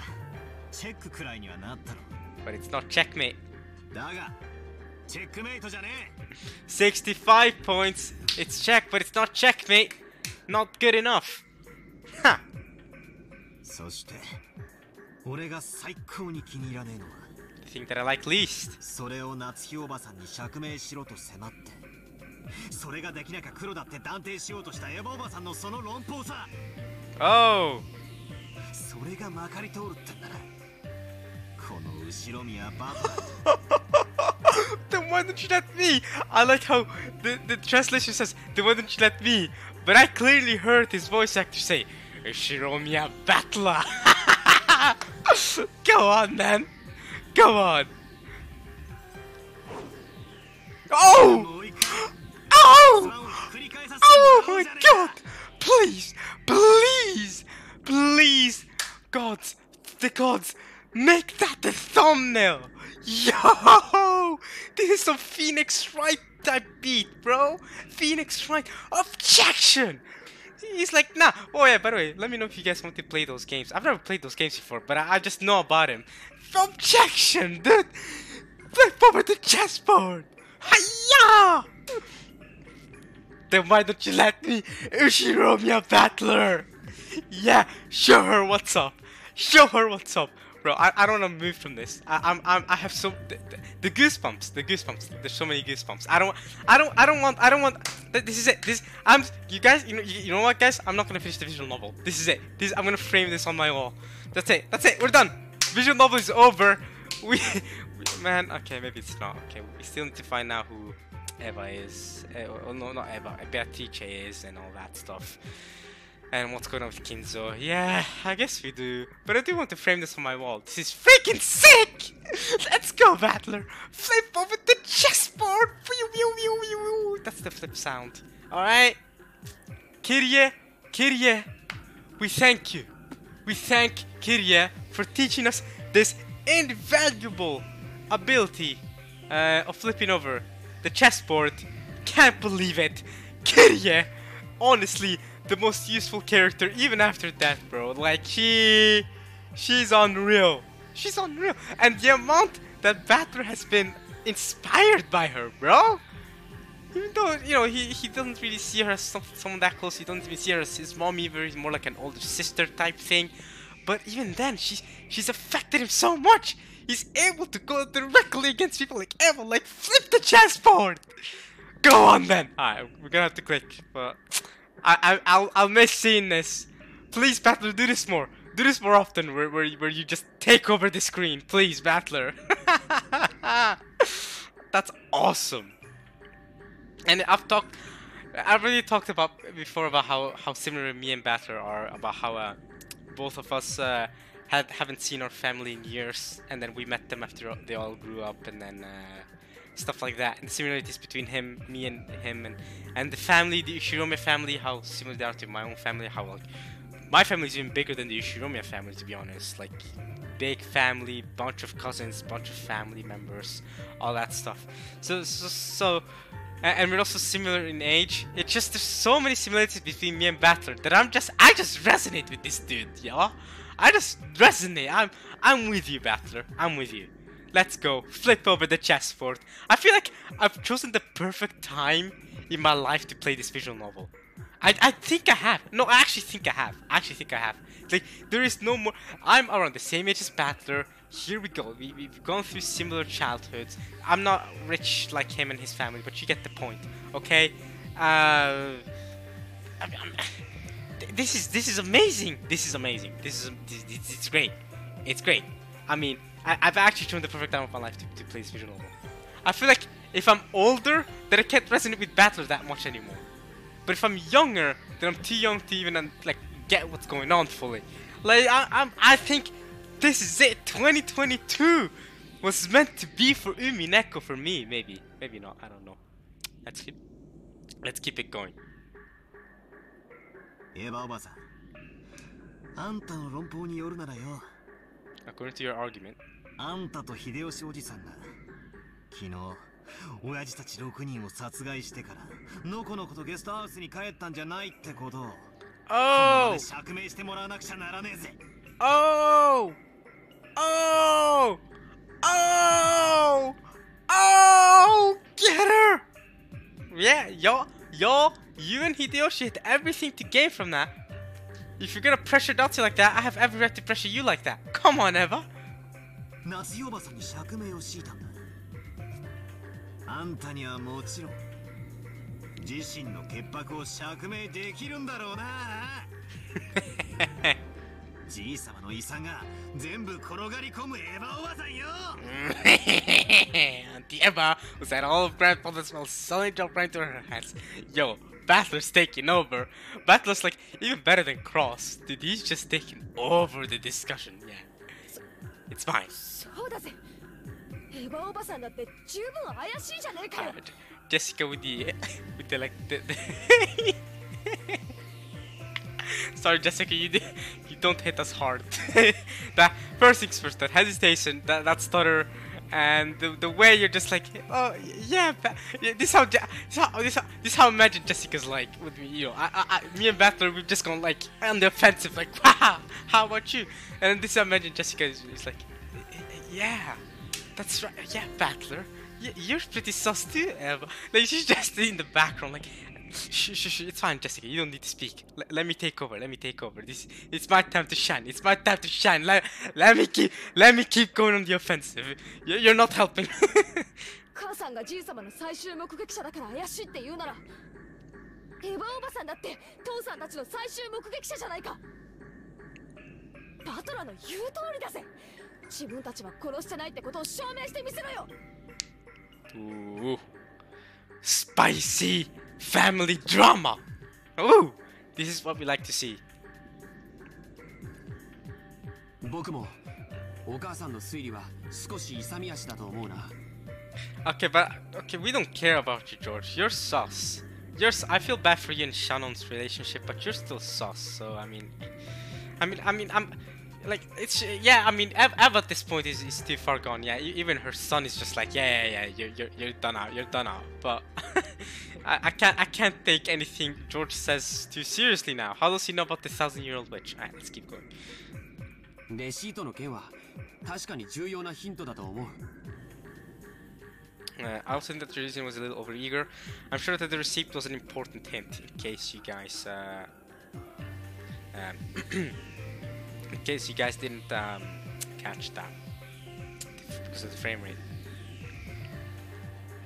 チェックくらいにはなったろ。 But it's not checkmate. だがチェックメイトじゃねえ。 65 points. It's check, but it's not checkmate. Not good enough. Ha! そして俺が最高に気に入らねえのは The thing that I like least. それを夏日おばさんに釈明しろと迫ってそれができなきゃ黒だって断定しようとしたエヴァおばさんのその論法さ。 Oh! それがまかり通るってんだな。この後ろ宮バト Then why don't you let me? I like how the translation says, then why don't you let me? But I clearly heard his voice actor say, Shiromiya Battler. Go on, man. Go on. Oh! Oh! Oh my god! Please! Please! Please! Gods! The gods! Make that the thumbnail! Yo! This is some Phoenix Wright type beat, bro! Phoenix Wright! Objection! He's like, nah. Oh yeah, by the way, let me know if you guys want to play those games. I've never played those games before, but I just know about him. Objection, dude! Flip over the chessboard! Hiya! Then why don't you let me Ushiromiya Battler? Yeah, show her what's up. Show her what's up. Bro, I don't want to move from this. I have so the goosebumps, the goosebumps. There's so many goosebumps. I don't want. This is it. You guys, you know what, guys? I'm not gonna finish the visual novel. This is it. I'm gonna frame this on my wall. That's it. We're done. Visual novel is over. Man. Okay, maybe it's not. Okay, we still need to find out who Eva is. Oh, no, not Eva. Beatrice is and all that stuff. And what's going on with Kinzo? Yeah, I guess we do. But I do want to frame this on my wall. This is freaking sick! Let's go, Battler! Flip over the chessboard! That's the flip sound. Alright? Kyrie, we thank you. We thank Kyrie for teaching us this invaluable ability of flipping over the chessboard. Can't believe it. Kyrie, honestly, the most useful character even after that, bro. Like she's unreal. She's unreal. And the amount that Battler has been inspired by her, bro. Even though, you know, he doesn't really see her as someone that close. He doesn't even see her as his mom either. He's more like an older sister type thing. But even then, she's affected him so much. He's able to go directly against people like Eva, like flip the chessboard. Go on then. Alright, we're gonna have to click, but I'll miss seeing this. Please, Battler, do this more. Do this more often, where you just take over the screen. Please, Battler. That's awesome. And I've already talked about before about how similar me and Battler are, about how both of us haven't seen our family in years, and then we met them after they all grew up, and then stuff like that, and the similarities between me and him, and the family, the Ushiromiya family, how similar they are to my own family, how like my family is even bigger than the Ushiromiya family, to be honest. Like big family, bunch of cousins, bunch of family members, all that stuff. So and we're also similar in age. It's just there's so many similarities between me and Battler that I just resonate with this dude, yo. I just resonate. I'm with you, Battler. I'm with you. Let's go. Flip over the chessboard. I feel like I've chosen the perfect time in my life to play this visual novel. I think I have. No, I actually think I have. Like, there is no more. I'm around the same age as Battler. Here we go. We've gone through similar childhoods. I'm not rich like him and his family, but you get the point, okay? This is amazing. It's great. It's great. I mean, I've actually chosen the perfect time of my life to play this visual novel. I feel like If I'm older, then I can't resonate with Battler that much anymore. But if I'm younger, then I'm too young to even like get what's going on fully. Like I think this is it. 2022 was meant to be for Umineko for me. Maybe not. I don't know. Let's keep it going. エヴァおばさん、あんたの論法によるならよ、 According to your argument, あんたと秀吉おじさんが昨日親父たち6人を殺害してからのこのことゲストハウスに帰ったんじゃないってことを oh 釈明してもらわなくちゃならねえぜ。 oh oh oh oh get her. Yeah, you and Hideyoshi had everything to gain from that. If you're gonna pressure Dottie like that, I have every right to pressure you like that. Come on, Eva. 夏日おばさんに釈明を強いたんだ。あんたにはもちろん自身の潔白を釈明できるんだろうな。じいさまの遺産が全部転がり込むエヴァおばさんよ。The Eva was at all of grandfather's while selling jump right into her hands. Yo, Battler's taking over. Battler's like even better than Cross. Dude, he's just taking over the discussion. Yeah, it's fine. そうだぜ。エヴァおばさんだって十分怪しいじゃねえかよ。Jessica with the like the Sorry, Jessica, you don't hit us hard. That first things first, that hesitation, that stutter, and the way you're just like, oh yeah, this how I imagine Jessica's like with me. You know, me and Battler, we've just gone like on the offensive, like wow, how about you? And this I imagine Jessica is like, yeah, that's right, yeah, Battler, you're pretty sus too, Eva. Like she's just in the background, like. Shh, it's fine, Jessica. You don't need to speak. Let me take over. It's my time to shine. Let me keep going on the offensive. You're not helping. 母さんがじいさまの最終目撃者だから怪しいって言うなら、エヴァおばさんだって父さんたちの最終目撃者じゃないか。バトラの言う通りだぜ。自分たちは殺してないってことを証明してみせろよ。Ooh, spicy family drama. Ooh, this is what we like to see. 僕もお母さんの推理は少し勇み足だと思うな。 Okay, we don't care about you, George. You're sus. I feel bad for you and Shannon's relationship, but you're still sus. So I mean, I'm like it's yeah. I mean, Eva at this point is too far gone. Yeah, even her son is just like yeah. You're done out. You're done out. But I can't take anything George says too seriously now. How does he know about the 1,000-year-old witch? Alright, let's keep going. レシートの件は確かに重要なヒントだと思う。I also think that the reason was a little overeager. I'm sure that the receipt was an important hint in case you guys in case you guys didn't catch that because of the frame rate.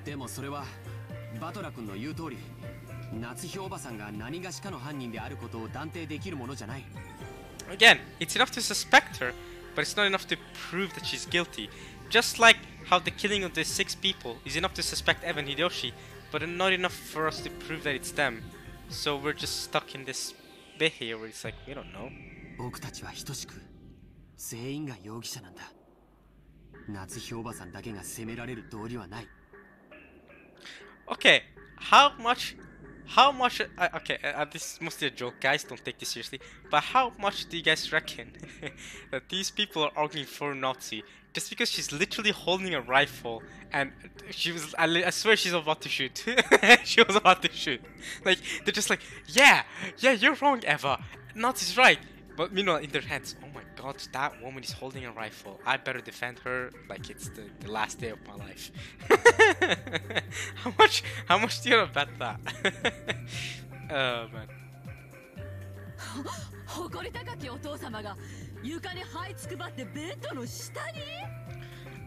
でもそれはバトラ君の言う通り、夏日おばさんが何がしかの犯人であることを断定できるものじゃない。Again, it's enough to suspect her, but it's not enough to prove that she's guilty. Just like how the killing of the 6 people is enough to suspect Eva and Hideyoshi, but not enough for us to prove that it's them. So we're just stuck in this bit here where it's like, we don't know. 僕たちは等しく全員が容疑者なんだ。夏日おばさんだけが責められる道理はない。Okay, how much okay, this is mostly a joke, guys, don't take this seriously, but how much do you guys reckon that these people are arguing for Nazi just because she's literally holding a rifle and I swear she's about to shoot. She was about to shoot. Like, they're just like, yeah, you're wrong, Eva, Nazi's right. But meanwhile, in their heads, oh my god, that woman is holding a rifle. I better defend her like it's the last day of my life. How much do you want to bet that? Oh man. 誇り高きお父様が床に這いつくばってベッドの下に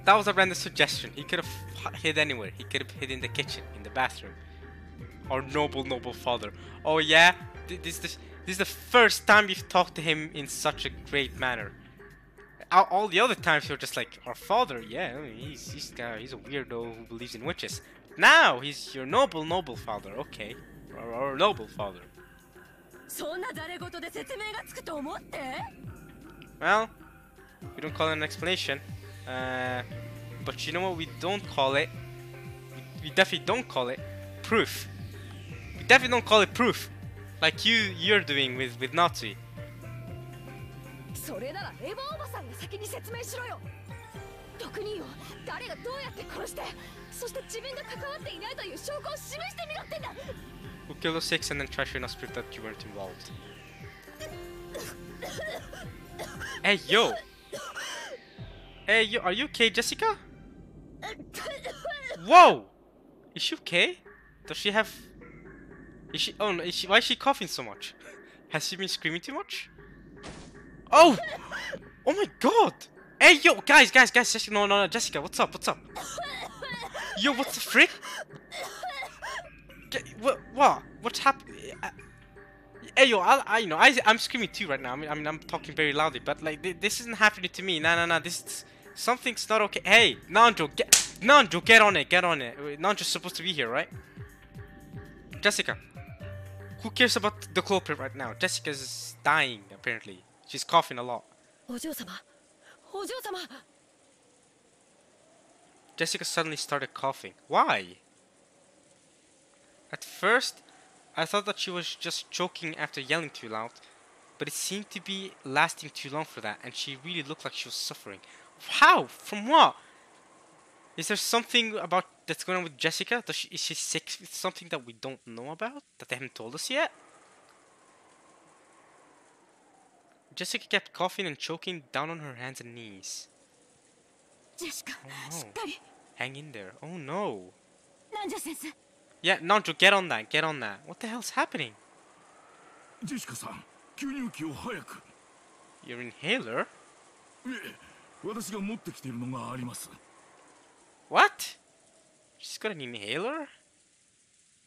That was a random suggestion. He could have hid anywhere. He could have hid in the kitchen, in the bathroom. Our noble father. Oh yeah? This is the first time you've talked to him in such a great manner. All the other times you're just like, our father, yeah, I mean, he's a weirdo who believes in witches. Now he's your noble father. Okay, or noble father. そんなざれ言で説明がつくと思って。 Well, we don't call it an explanation. But you know what we don't call it? We definitely don't call it proof. We definitely don't call it proof. Like you're doing with Nazi. それならエヴァおばさんが先に説明しろよ。特によ、誰がどうやって殺して、そして自分が関わっていないという証拠を示してみろってんだ。 Who killed the six and then tried to prove that you weren't involved? Hey yo! Hey yo, are you okay, Jessica? Whoa! Is she okay? Does she have... Is she... Oh no, why is she coughing so much? Has she been screaming too much? Oh! Oh my god! Hey yo, guys, Jessica, no, Jessica, what's up? Yo, what the frick? What? What's happening? Hey yo, I'm screaming too right now. I'm talking very loudly, but like this isn't happening to me. Nah. This something's not okay. Hey, Nanjo, get on it. Nanjo's supposed to be here, right? Jessica, who cares about the culprit right now? Jessica's dying apparently. She's coughing a lot. お嬢様、お嬢様。 Jessica suddenly started coughing. Why? At first, I thought that she was just choking after yelling too loud, but it seemed to be lasting too long for that, and she really looked like she was suffering. How? From what? Is there something about that's going on with Jessica? Is she sick with something that we don't know about? That they haven't told us yet? Jessica kept coughing and choking down on her hands and knees. ジェシカ、 Oh しっ no. かり。 Hang in there. Oh no. 南條先生。 Yeah, Nanjo, get on that. What the hell's happening? ジェシカさん、吸入器を早く。 Your inhaler? 私が持ってきているのがあります。 What? She's got an inhaler?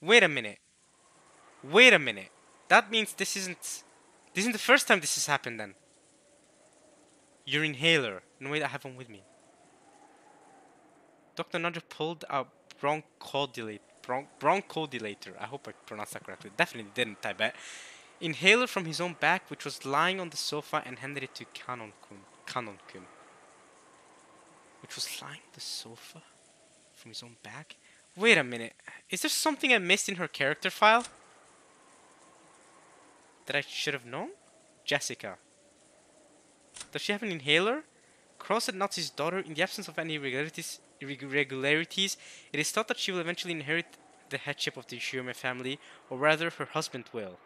Wait a minute. That means this isn't the first time this has happened then. Your inhaler. No, wait, I have one with me. Dr. Nanjo pulled a bronchodilator. I hope I pronounced that correctly. Definitely didn't, I bet. Inhaler from his own bag, which was lying on the sofa, and handed it to Kanon-kun. Which was lying on the sofa? From his own bag? Wait a minute. Is there something I missed in her character file? That I should have known? Jessica. Does she have an inhaler? Cross said Nazi's daughter, in the absence of any irregularities, it is thought that she will eventually inherit the headship of the Shiome family, or rather, her husband will.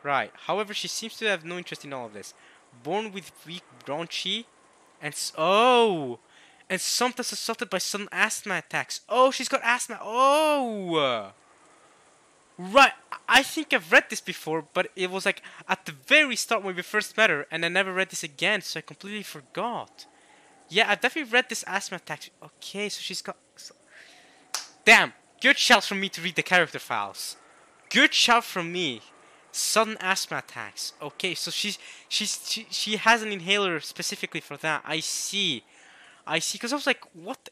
Right. However, she seems to have no interest in all of this. Born with weak bronchi, and sometimes assaulted by sudden asthma attacks. Oh, she's got asthma. Oh! Right. I think I've read this before, but it was like at the very start when we first met her, and I never read this again, so I completely forgot. Yeah, I definitely read this asthma attack. Okay, so she's got... Damn! Good shout from me to read the character files. Good shout from me. Sudden asthma attacks. Okay, so she has an inhaler specifically for that. I see. Because I was like, what?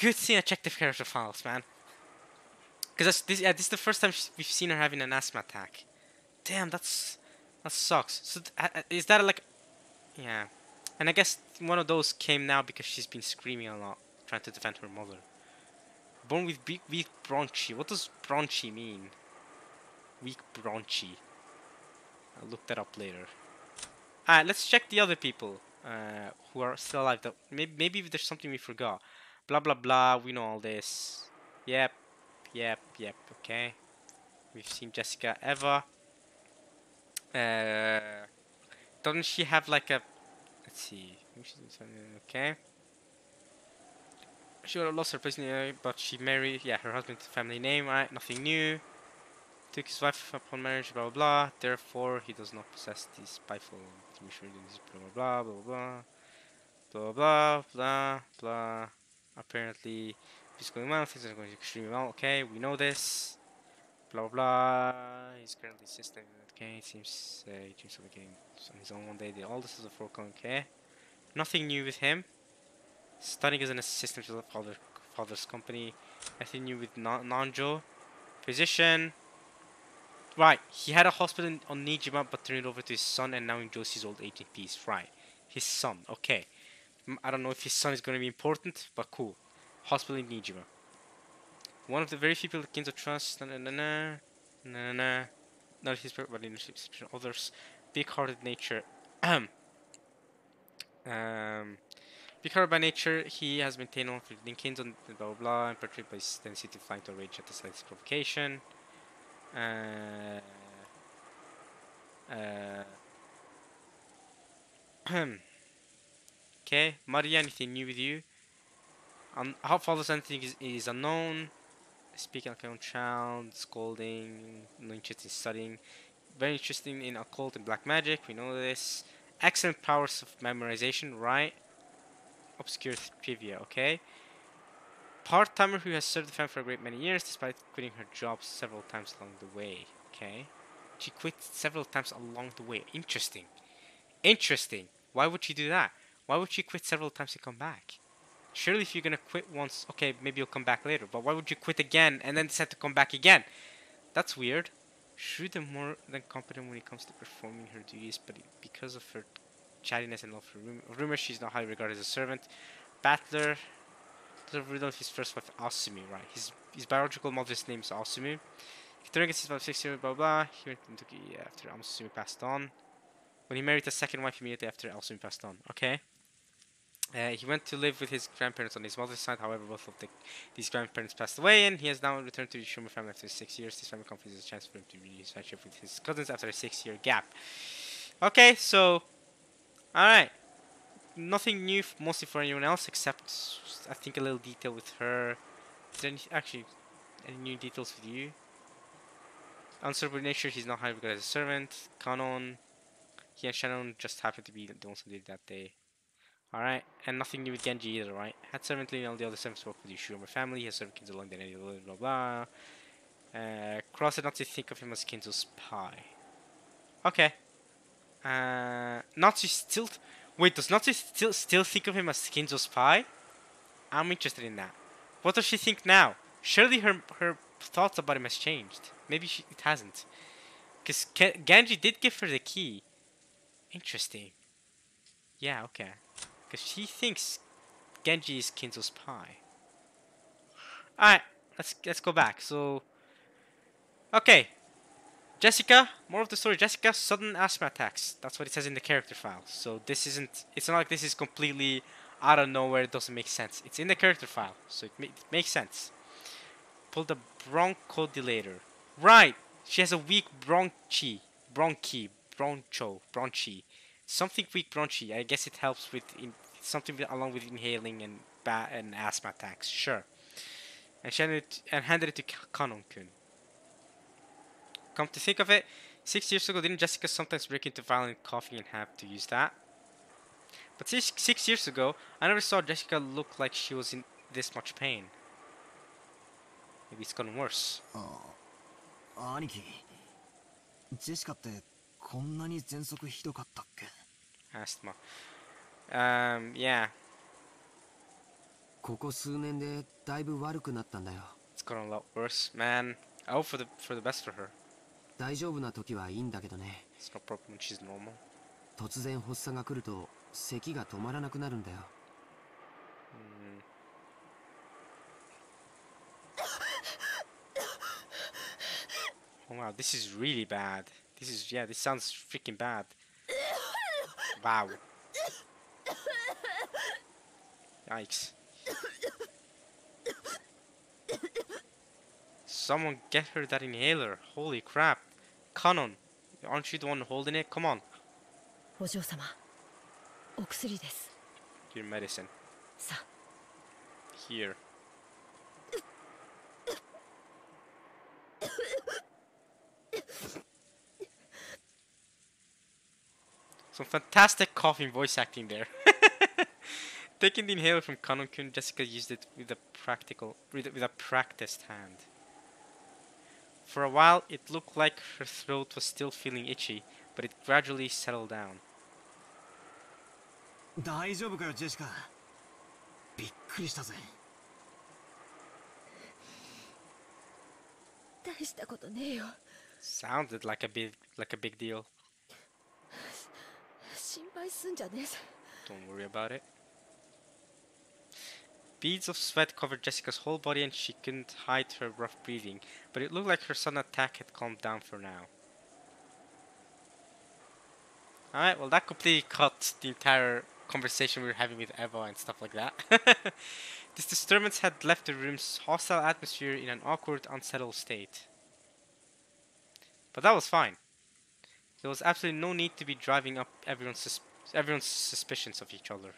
Good thing I checked the character files, man. Because this is the first time we've seen her having an asthma attack. Damn, that sucks. So is that like... Yeah. And I guess one of those came now because she's been screaming a lot, trying to defend her mother. Born with weak bronchi. What does bronchi mean? Weak bronchi. I'll look that up later. Alright, let's check the other people who are still alive. Maybe there's something we forgot. Blah blah blah, we know all this. Yep, okay. We've seen Jessica, Eva. Doesn't she have like a... Let's see. Okay. She would have lost her place, but she married... Yeah, her husband's family name, right? Nothing new. Took his wife upon marriage, blah blah blah. Therefore, he does not possess the spiteful... Blah blah blah. Blah blah blah blah. Apparently, he's going well. Things are going extremely well. Okay, we know this. Blah blah. He's currently system. Okay, it seems he dreams of the game on his own one day. All this is a foregone. Okay, nothing new with him. Studying as an assistant to the father's company. Anything new with Nanjo? Physician. Right, he had a hospital on Nijima but turned it over to his son and now enjoys his old age in peace. Right, his son, okay. I don't know if his son is going to be important, but cool. Hospital in Nijima. One of the very few people that Kinzo trusts. Not his but leadership, others. Big-hearted nature. um, Big-hearted by nature, he has maintained on for Kinzo, blah blah blah, and portrayed by his tendency to fly to rage at the slightest provocation. Okay, Maria, anything new with you? How follows anything is unknown. Speaking like your own child, scolding, no interest in studying. Very interesting in occult and black magic, we know this. Excellent powers of memorization, right? Obscure trivia, okay. Part-timer who has served the family for a great many years despite quitting her job several times along the way, okay. She quit several times along the way. Interesting. Interesting. Why would she do that? Why would she quit several times and come back? Surely if you're gonna quit once, okay, maybe you'll come back later. But why would you quit again and then decide to come back again? That's weird. Shrewd and more than competent when it comes to performing her duties, but because of her chattiness and love for rumors, she's not highly regarded as a servant. Battler. The riddle of his first wife, Asumi, right? His biological mother's name is Asumi. During his 6 years, blah blah. He went into after Asumi passed on. When he married a second wife immediately after Asumi passed on. Okay. He went to live with his grandparents on his mother's side. However, both of these grandparents passed away, and he has now returned to the Shumer family after 6 years. This family confers a chance for him to renew his friendship with his cousins after a 6-year gap. Okay, so alright. Nothing new, mostly for anyone else, except I think a little detail with her. Is there any new details with you? Uncertain nature, he's not highly regarded as a servant. Canon, he and Shannon just happened to be the ones who did that day. Alright, and nothing new with Genji either, right? Had servant leading all the other servants work with the Yushiromo family. He has served Kinzo along the any blah blah blah. Cross it not to think of him as Kinzo's spy. Okay. Natsu still. Wait, does Natsu still think of him as Kinzo's spy? I'm interested in that. What does she think now? Surely her thoughts about him has changed. Maybe it hasn't. Because Genji did give her the key. Interesting. Yeah, okay. Because she thinks Genji is Kinzo's spy. Alright, let's go back. So, okay. Jessica, more of the story. Jessica, sudden asthma attacks. That's what it says in the character file. So this isn't, it's not like this is completely out of nowhere. It doesn't make sense. It's in the character file, so it makes sense. Pull the bronchodilator. Right, she has a weak bronchi. Something weak bronchi. I guess it helps with something along with inhaling and asthma attacks. Sure. And she handed it to Kanon-kun. Come to think of it, 6 years ago, didn't Jessica sometimes break into violent coughing and have to use that? But 6 years ago, I never saw Jessica look like she was in this much pain. Maybe it's gotten worse. 兄貴、ジェシカってこんなに喘息ひどかったっけ? Asthma. Yeah. ここ数年でだいぶ悪くなったんだよ。It's gotten a lot worse, man. I hope for the best for her. 大丈夫な時はいいんだけどね。It's no problem when she's normal. 突然発作が来ると咳が止まらなくなるんだよ。Oh wow, this is really bad. This sounds freaking bad. Wow. Yikes. Someone get her that inhaler. Holy crap. Kanon, aren't you the one holding it? Come on. お嬢様、お薬です。 Your medicine. さあ。 Here. Some fantastic coughing voice acting there. Taking the inhaler from Kanon-kun, Jessica used it with a practiced hand. For a while, it looked like her throat was still feeling itchy, but it gradually settled down. 大丈夫かよ、ジェシカ。びっくりしたぜ。大したことねえよ。 Sounded like a big deal. 心配すんじゃねえぜ。 Don't worry about it. Beads of sweat covered Jessica's whole body and she couldn't hide her rough breathing, but it looked like her sudden attack had calmed down for now. Alright, well that completely cut the entire conversation we were having with Eva and stuff like that. This disturbance had left the room's hostile atmosphere in an awkward, unsettled state. But that was fine. There was absolutely no need to be driving up everyone's suspicions of each other.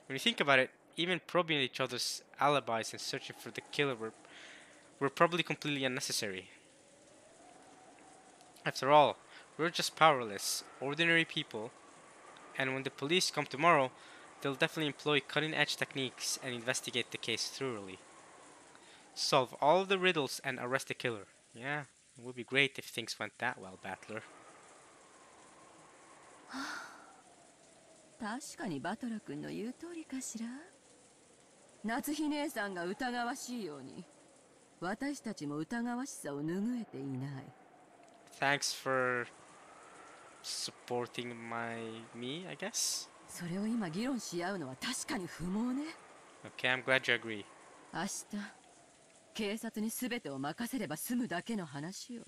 When you think about it, even probing each other's alibis and searching for the killer were probably completely unnecessary. After all, we're just powerless, ordinary people, and when the police come tomorrow, they'll definitely employ cutting-edge techniques and investigate the case thoroughly. Solve all of the riddles and arrest the killer. Yeah, it would be great if things went that well, Battler. 確かにバトラ君の言う通りかしら。夏日姉さんが疑わしいように、私たちも疑わしさを拭えていない。 Thanks for supporting me, I guess. それを今議論し合うのは確かに不毛ね。 Okay, I'm glad you agree. 明日警察に全てを任せれば済むだけの話よ。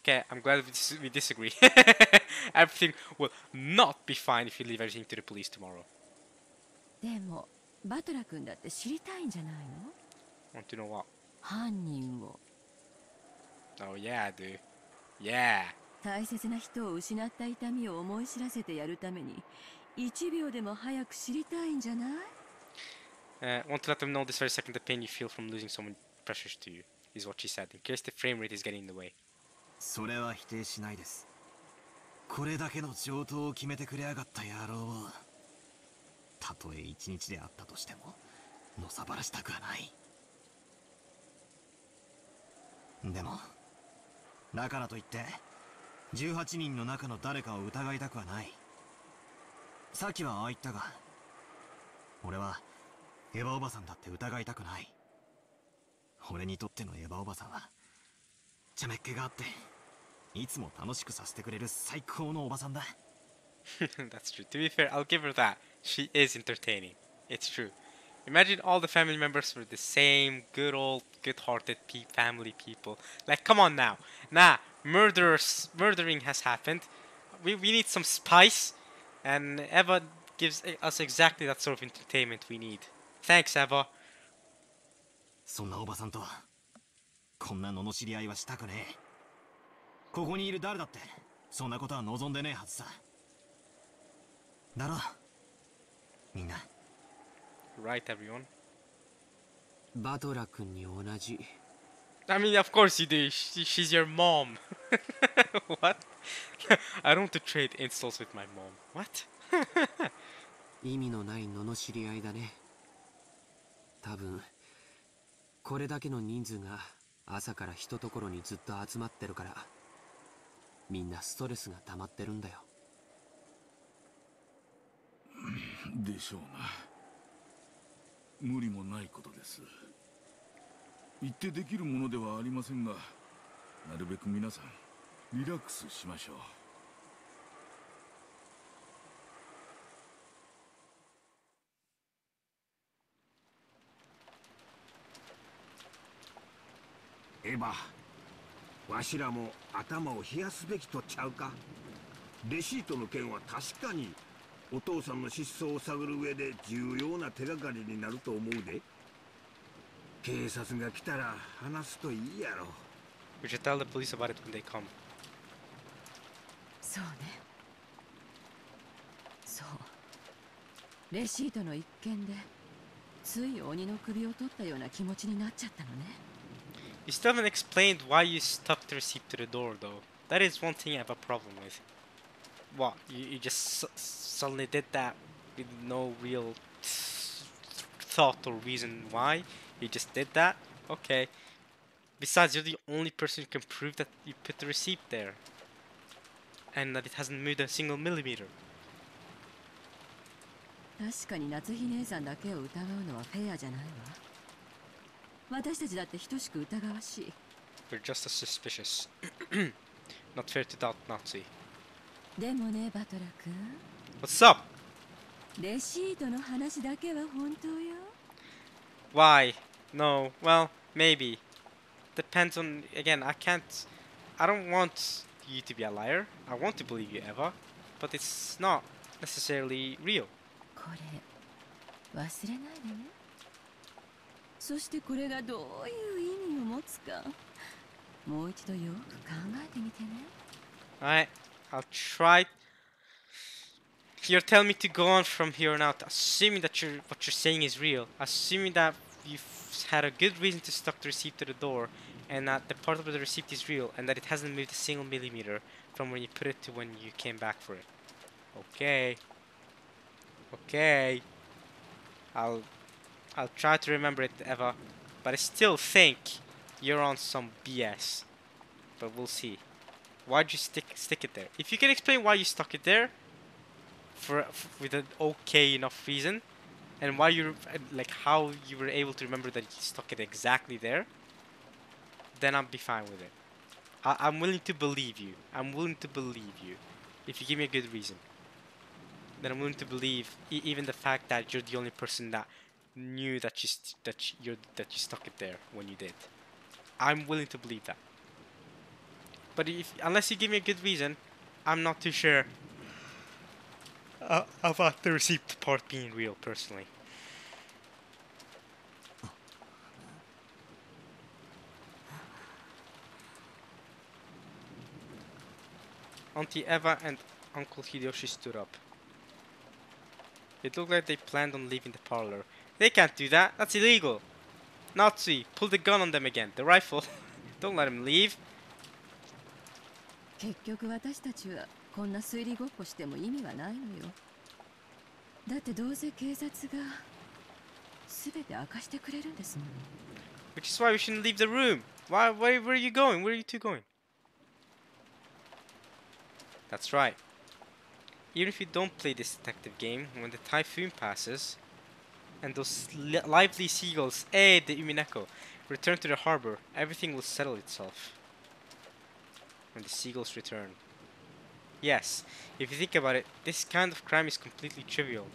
Okay, I'm glad we disagree. Everything will not be fine if you leave everything to the police tomorrow. でもバトラ君だって知りたいんじゃないの？ Want to know what? 犯人を。 Oh yeah, dude. Yeah. 大切な人を失った痛みを思い知らせてやるために1秒でも早く知りたいんじゃない？ Want to let them know this very second the pain you feel from losing someone precious to you, is what she said, in case the frame rate is getting in the way. それは否定しないです。これだけの上等を決めてくれやがった野郎を、たとえ一日であったとしてものさばらしたくはない。でもだからといって18人の中の誰かを疑いたくはない。さっきはああ言ったが、俺はエヴァおばさんだって疑いたくない。俺にとってのエヴァおばさんは茶目っ気があっていつも楽しくさせてくれる最高のおばさんだ。That's true. To be fair, I'll give her that. She is entertaining. It's true. Imagine all the family members were the same good old, good-hearted family people. Like, come on now. Nah, murdering has happened. We need some spice. And Eva gives us exactly that sort of entertainment we need. Thanks, Eva. そんなおばさんとこんな罵り合いはしたくねえ。ここにいる誰だってそんなことは望んでねえはずさ。だろみんな。Right, everyone. バトラ君に同じ。I mean, of course you do. She's your mom. What? I don't trade insults with my mom. What? 意味のない罵り合いだね。多分これだけの人数が朝からひとところにずっと集まってるからみんなストレスが溜まってるんだよ。でしょうな。無理もないことです。言ってできるものではありませんが、なるべく皆さんリラックスしましょう。エヴァ、わしらも頭を冷やすべきとちゃうか。レシートの件は確かにお父さんの失踪を探る上で重要な手がかりになると思うで。警察が来たら話すといいやろ。We should tell the police about it when they come. そうね。そうレシートの一件でつい鬼の首を取ったような気持ちになっちゃったのね。You still haven't explained why you stuck the receipt to the door, though. That is one thing I have a problem with. What? You just suddenly did that with no real thought or reason why? You just did that? Okay. Besides, you're the only person who can prove that you put the receipt there. And that it hasn't moved a single millimeter. 確かに夏日姉さんだけを疑うのはフェアじゃないわ。私たちだって等しく疑わしい。We're just as suspicious. Not fair to doubt Nazi. でもねバトラ君 What's up? レシートの話だけは本当よ Why? No. Well, maybe. Depends on. Again, I can't. I don't want you to be a liar. I want to believe you, Eva. But it's not necessarily real. これ忘れないでねそしてこれがどういう意味を持つかもう一度よく考えてみてね Alright. I'll try. You're telling me to go on from here on out, assuming that what you're saying is real, assuming that you've had a good reason to stuck the receipt to the door, and that the part of the receipt is real, and that it hasn't moved a single millimeter from when you put it to when you came back for it. Okay. Okay. I'll try to remember it, Eva, but I still think you're on some BS. But we'll see. Why'd you stick it there? If you can explain why you stuck it there, with an okay enough reason, and why you like how you were able to remember that you stuck it exactly there, then I'll be fine with it. I'm willing to believe you. I'm willing to believe you, if you give me a good reason. Then I'm willing to believe even the fact that you're the only person that knew that you stuck it there when you did. I'm willing to believe that. But unless you give me a good reason, I'm not too sure about the receipt part being real, personally. Auntie Eva and Uncle Hideyoshi stood up. It looked like they planned on leaving the parlor. They can't do that. That's illegal. Nazi, pull the gun on them again. The rifle. Don't let them leave. 結局私たちはこんな推理ごっこしても意味はないのよだってどうせ警察が全て明かしてくれるんですもの Which is why we shouldn't leave the room. Where are you going? Where are you two going? That's right. Even if you don't play this detective game, when the typhoon passes, and those lively seagulls, the Umineko, return to the harbor, everything will settle itself. When the seagulls return. Yes, if you think about it, this kind of crime is completely trivial.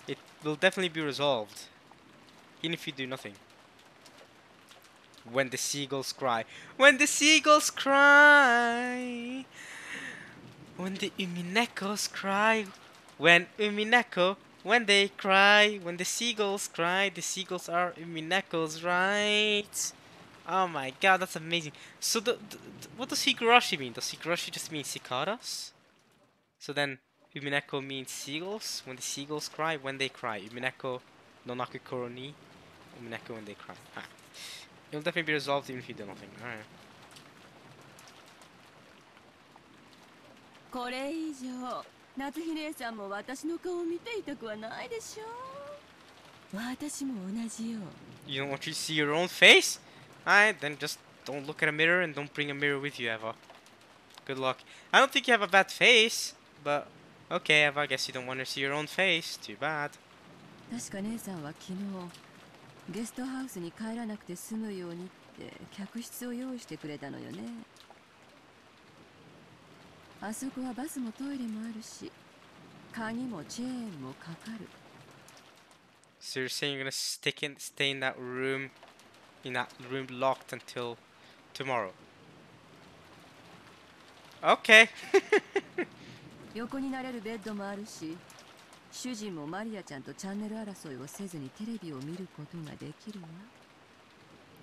It will definitely be resolved, even if you do nothing. When the seagulls cry. When the seagulls cry! When the Uminekos cry. When Umineko, when they cry. When the seagulls cry. The seagulls are Uminekos, right? Oh my god, that's amazing. So what does Higurashi mean? Does Higurashi just mean cicadas? So then Umineko means seagulls? When the seagulls cry, when they cry. Umineko no nakukoro ni. Umineko when they cry. Ah. It'll definitely be resolved even if you do nothing. Alright. これ以上夏日姉さんも私の顔を見ていたくはないでしょ私も同じよ You don't want you to see your own face? Alright, then just don't look at a mirror and don't bring a mirror with you, Eva. Good luck. I don't think you have a bad face, but okay, Eva, I guess you don't want to see your own face. Too bad. 確か姉さんは昨日ゲストハウスに帰らなくて済むようにって客室を用意してくれたのよねあそこはバスもトイレもあるし鍵もチェーンもかかる So you're saying you're gonna stay in that room locked until tomorrow? Okay. 横になれるベッドもあるし主人もマリアちゃんとチャンネル争いをせずにテレビを見ることができるわ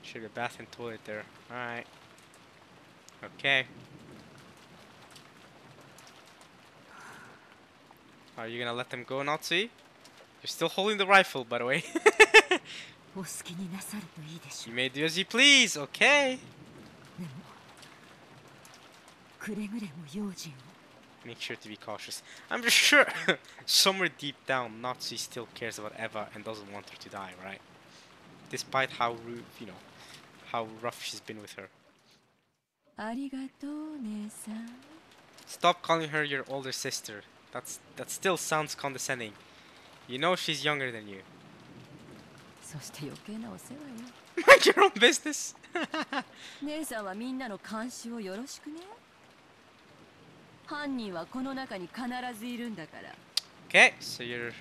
Should have a bath and toilet there. Alright. Okay. Are you gonna let them go, Nazi? You're still holding the rifle, by the way. お好きになさるといいでしょ You may do as you please, okay? でもくれぐれも用心を Make sure to be cautious. I'm just sure somewhere deep down, Nazi still cares about Eva and doesn't want her to die, right? Despite how rude, how rough she's been with her. ありがとう姉さん Stop calling her your older sister. That still sounds condescending. You know she's younger than you. そして余計なお世話よ Mind your own business. 姉さんはみんなの監視をよろしくね。犯人はこの中に必ずいるんだから。Okay, so you're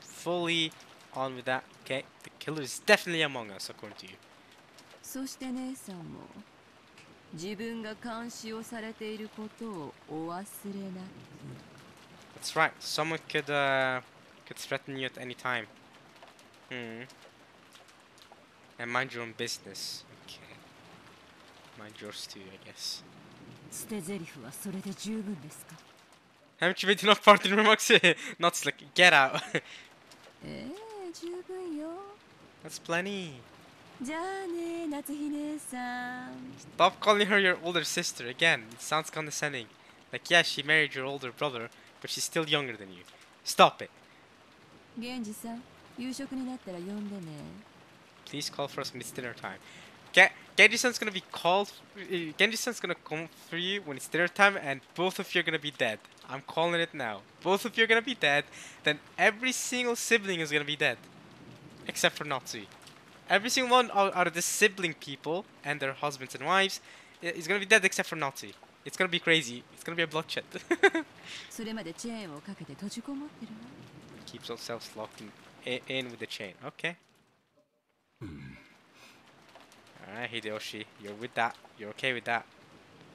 fully on with that. Okay, the killer is definitely among us, according to you. そして姉さんも自分が監視をされていることをお忘れなく。 That's right. Someone could threaten you at any time. And mind your own business. Okay. Mind yours too, I guess. 捨て台詞はそれで十分ですか？ Haven't you made enough parting remarks? Not like get out. 十分よ。 That's plenty. じゃあね、夏日姉さん。 Stop calling her your older sister again. It sounds condescending. Like, yeah, she married your older brother, but she's still younger than you. Stop it. 源氏さん、夕食になったら呼んでね。 Please call for us when it's dinner time. Genji-san's gonna be called. Genji-san's gonna come for you when it's dinner time, and both of you are gonna be dead. I'm calling it now. Both of you are gonna be dead. Then every single sibling is gonna be dead, except for Natsui. Every single one out of the sibling people and their husbands and wives is gonna be dead except for Natsui. It's gonna be crazy. It's gonna be a bloodshed. それまでチェーンをかけて閉じこもってるわ。 Keeps ourselves locked in with the chain. Okay. Alright, Hideyoshi, you're with that. You're okay with that.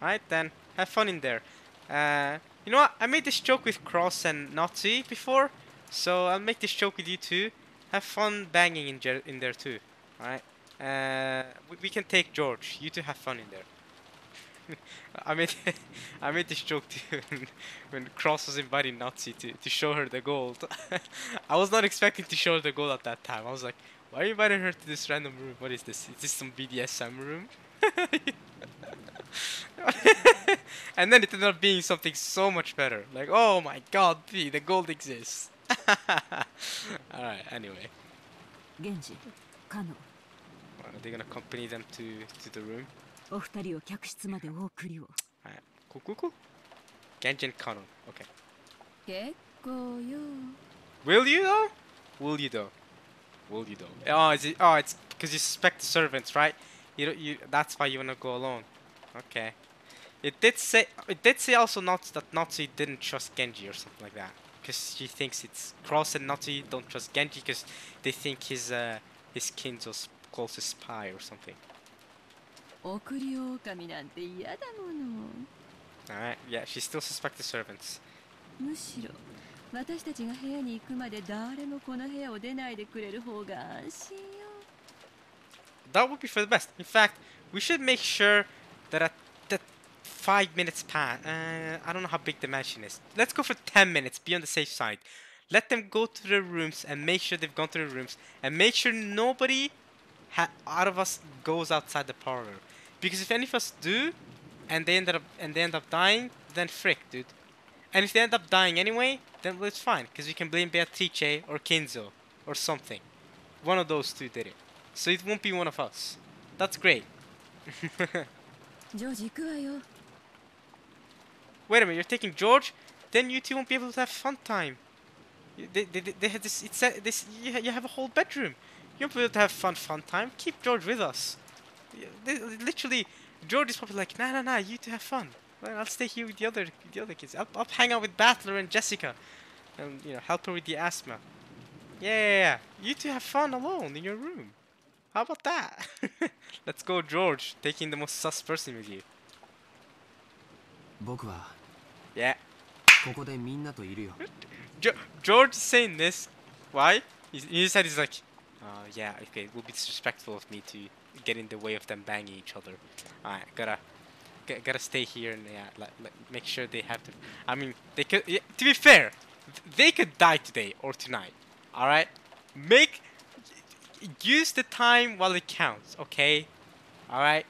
Alright then, have fun in there. You know what? I made this joke with Cross and Nazi before, so I'll make this joke with you too. Have fun banging in there too. Alright? We can take George. You two have fun in there. I made I made this joke too when Cross was inviting Nazi to show her the gold. I was not expecting to show her the gold at that time. I was like, why are you inviting her to this random room? What is this? Is this some BDSM room? And then it ended up being something so much better. Like, oh my god, the gold exists. Alright, anyway. 源氏、カノ、 Are they gonna accompany them to the room? お二人を客室までお送りを。 Alright, cool. Genjin Kanon, okay. 結構よ。 Will you though? Will you though? Oh, it's because you suspect the servants, right? That's why you wanna go alone. Okay. It did say also that Natsu didn't trust Genji or something like that. Because she thinks it's Cross and Natsu don't trust Genji because they think his Kinzo's closest spy or something. 送り狼なんて嫌だもの。 Alright, yeah, she still suspects the servants. むしろ私たちが部屋に行くまで誰もこの部屋を出ないでくれる方が安心よ。 That would be for the best. In fact, we should make sure that at 5 minutes pass. I don't know how big the mansion is. Let's go for 10 minutes. Be on the safe side. Let them go to their rooms and make sure they've gone to their rooms and make sure nobody out of us goes outside the parlor. Because if any of us do, and they end up dying, then frick, dude. And if they end up dying anyway, then well, it's fine, because we can blame Beatrice or Kinzo or something. One of those two did it. So it won't be one of us. That's great. ジョージ行くわよ。 Wait a minute, you're taking George? Then you two won't be able to have fun time. They had this. It said this. You have a whole bedroom. You won't be able to have fun time. Keep George with us. Literally, George is probably like, nah. You two have fun. Well, I'll stay here with the other kids. I'll hang out with Battler and Jessica, and help her with the asthma. Yeah. You two have fun alone in your room. How about that? Let's go, George. Taking the most sus person with you. 僕は Yeah. ここでみんなといるよ。 George is saying this. Why? He said he's like, yeah, okay, it will be disrespectful of me to get in the way of them banging each other. Alright, gotta stay here and make sure they have to. I mean, they could. Yeah, to be fair, they could die today or tonight. Alright, use the time while it counts. Okay, alright.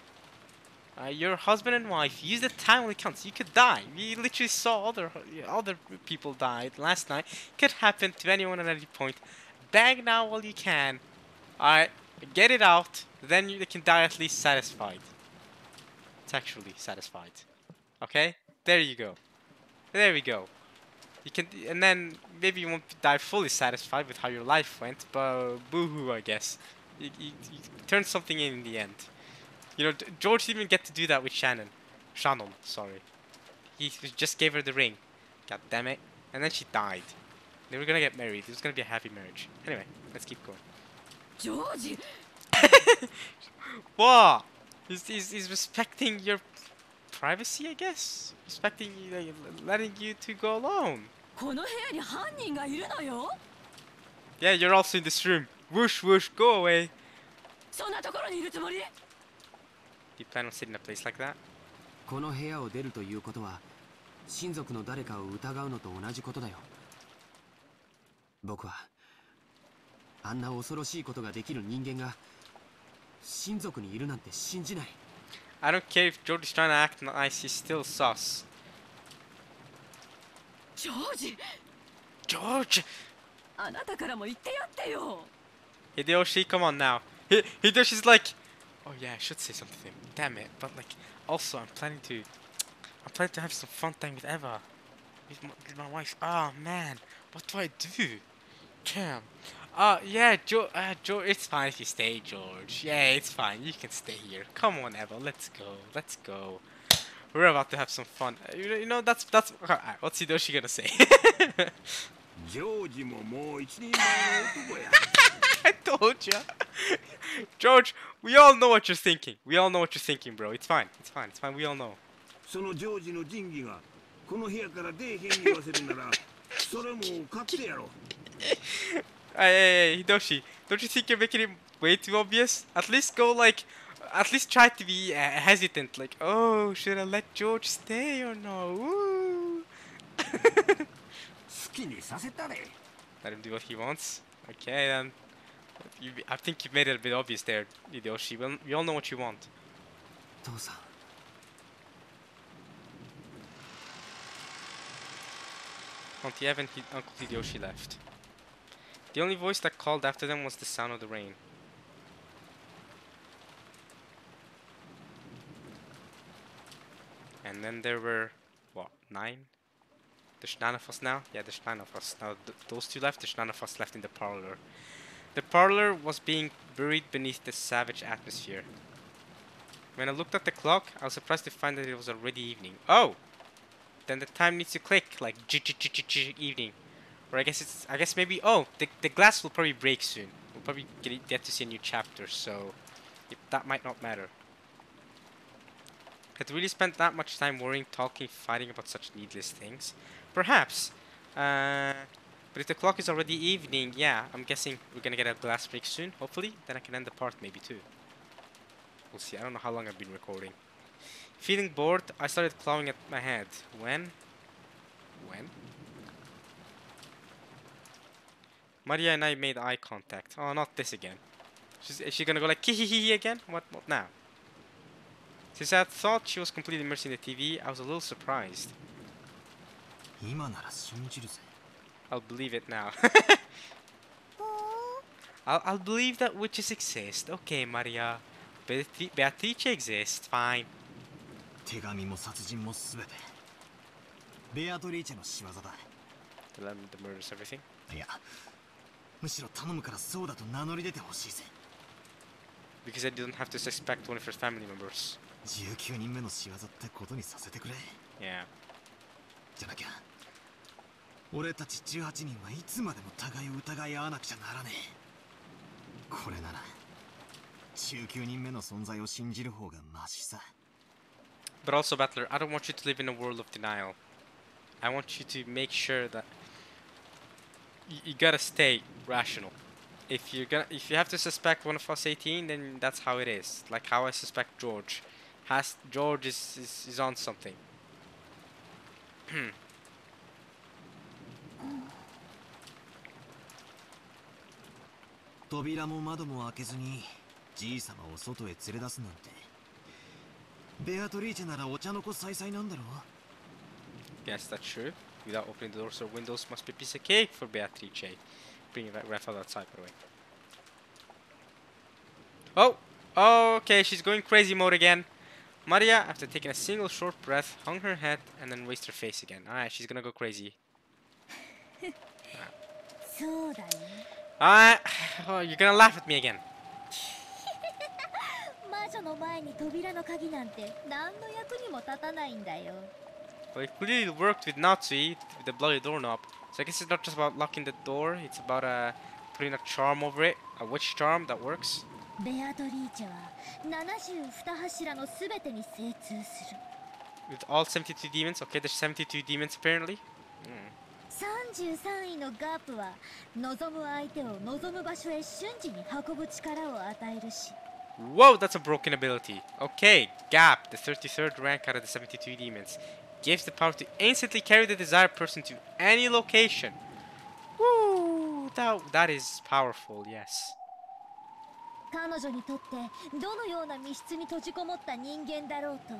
Your husband and wife, use the time when it counts. You could die. We literally saw other people died last night. Could happen to anyone at any point. Bang now while you can. Alright, get it out. Then you can die at least satisfied. Sexually satisfied. Okay? There you go. There we go. You can, and then maybe you won't die fully satisfied with how your life went, but boo-hoo, I guess. he turned something in the end. You know, George didn't even get to do that with Shannon. Shannon, sorry. He just gave her the ring. God damn it. And then she died. They were gonna get married. It was gonna be a happy marriage. Anyway, let's keep going. George! What? He's respecting your privacy, I guess? Respecting you, like, letting you two go alone. この部屋に犯人がいるのよ Yeah, you're also in this room. Whoosh, whoosh, go away. そんなところにいるつもり Do you plan on sitting in a place like that? この部屋を出るということは親族の誰かを疑うのと同じことだよ。僕はあんな恐ろしいことができる人間が親族にいるなんて信じない。 I don't care if George is trying to act nice, he's still sus. ジョージ George! あなたからも言ってやってよ Hideyoshi, come on now. Hideyoshi's like, oh yeah, I should say something to him. Damn it. But like, also I'm planning to have some fun time with Eva. With my wife. Oh man, what do I do? Damn. Yeah, George, it's fine if you stay, George. Yeah, it's fine. You can stay here. Come on, Eva. Let's go. Let's go. We're about to have some fun. You know, that's. What's Hideyoshi gonna say? ジョージももう一人前の男や I told ya. George, we all know what you're thinking. We all know what you're thinking, bro. It's fine. It's fine. It's fine. We all know. そのジョージの仁義がこの部屋から出えへん言わせるならそれも勝手やろ Hey, Hidoshi, don't you think you're making it way too obvious? At least try to be hesitant. Like, oh, should I let George stay or no? Woo. 好きにさせたれ Let him do what he wants. Okay, then. I think you've made it a bit obvious there, Hidoshi. We all know what you want. 父さん Auntie Evan, Uncle Hideyoshi left. The only voice that called after them was the sound of the rain. And then there were, what, 9? There's 9 of us now? Yeah, there's 9 of us. Now those two left, there's 9 of us left in the parlor. The parlor was being buried beneath the savage atmosphere. When I looked at the clock, I was surprised to find that it was already evening. Oh! Then the time needs to click, like evening. Or I guess maybe, oh, the glass will probably break soon. We'll probably get to see a new chapter, so that might not matter. Had really spent that much time worrying, talking, fighting about such needless things? Perhaps. But if the clock is already evening, yeah, I'm guessing we're gonna get a glass break soon, hopefully. Then I can end the part maybe too. We'll see, I don't know how long I've been recording. Feeling bored, I started clawing at my head. When? Maria and I made eye contact. Oh, not this again. Is she gonna go like kihihihi again? What now? Since I thought she was completely immersed in the TV, I was a little surprised. 今なら信じるぜ I'll believe it now. I'll believe that witches exist. Okay, Maria. Beatrice exists. Fine. 手紙も殺人もすべてベアトリーチェの仕業だ The murders, everything. いやむしろ頼むからそうだと名乗り出てほしいぜ Because I didn't have to suspect one of her family members. 19人目の仕業ってことにさせてくれ Yeah. じゃなきゃ俺たち18人はいつまでも互いを疑い合わなくちゃならねえこれなら19人目の存在を信じる方がマシさ But also, Battler, I don't want you to live in a world of denial. I want you to make sure that you gotta stay rational. If you have to suspect one of us 18, then that's how it is. Like how I suspect George. George is on something. 扉も窓も開けずにじいさまを外へ連れ出すなんてベアトリーチェならお茶の子さいさいなんだろ Yes, that's true. Without opening the doors or windows must be a piece of cake for Beatrice. Bringing Raphael outside, by the way. Oh, okay, she's going crazy mode again. Maria, after taking a single short breath, hung her head and then raised her face again. Alright, she's gonna go crazy. Alright, oh, you're gonna laugh at me again. 女の前に扉の鍵なんて何の役にも立たないんだよ。 Well, it clearly worked with Natsui, with the bloody doorknob. So I guess it's not just about locking the door, it's about putting a charm over it, a witch charm that works. ベアトリーチェは72柱の全てに精通する。 With all 72 demons, okay, there's 72 demons apparently. 33位のガープは望む相手を望む場所へ瞬時に運ぶ力を与えるし。 Whoa, that's a broken ability. Okay, Gap, the 33rd rank out of the 72 demons, gives the power to instantly carry the desired person to any location. Woo, that is powerful, yes. 彼女にとってどのような密室に閉じこもった人間だろうと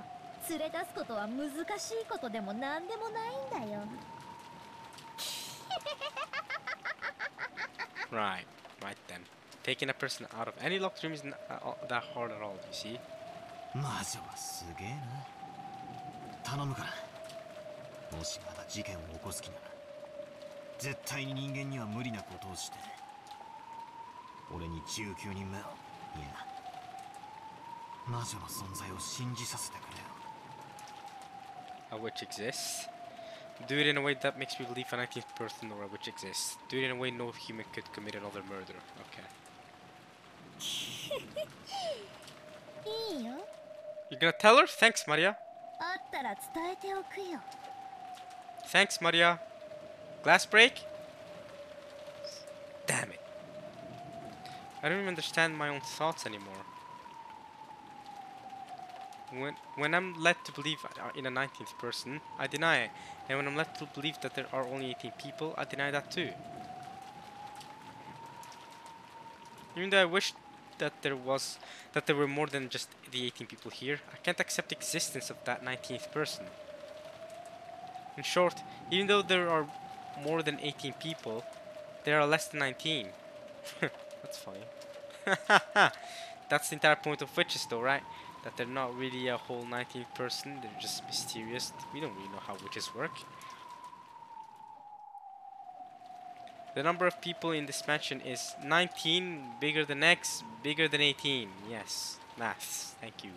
連れ出すことは難しいことでも何でもないんだよ。 Right then. Taking a person out of any locked room is not that hard at all, you see? 魔女はすげえな。頼むから、もしまだ事件を起こす気なら絶対に人間には無理なことをして俺に19人目を、いや魔女の存在を信じさせてくれよ。 A witch exists. Do it in a way that makes me believe a 19th person or a witch exists. Do it in a way no human could commit another murder. Okay. いいよ。 You're gonna tell her? Thanks, Maria. あったら伝えておくよ。 Thanks, Maria. Glass break? Damn it. I don't even understand my own thoughts anymore. When I'm led to believe in a 19th person, I deny it. And when I'm led to believe that there are only 18 people, I deny that too. Even though I wish that there were more than just the 18 people here, I can't accept the existence of that 19th person. In short, even though there are more than 18 people, there are less than 19. That's funny. That's the entire point of witches though, right? That they're not really a whole 19th person, they're just mysterious. We don't really know how witches work. The number of people in this mansion is 19, bigger than X, bigger than 18. Yes, maths. Thank you.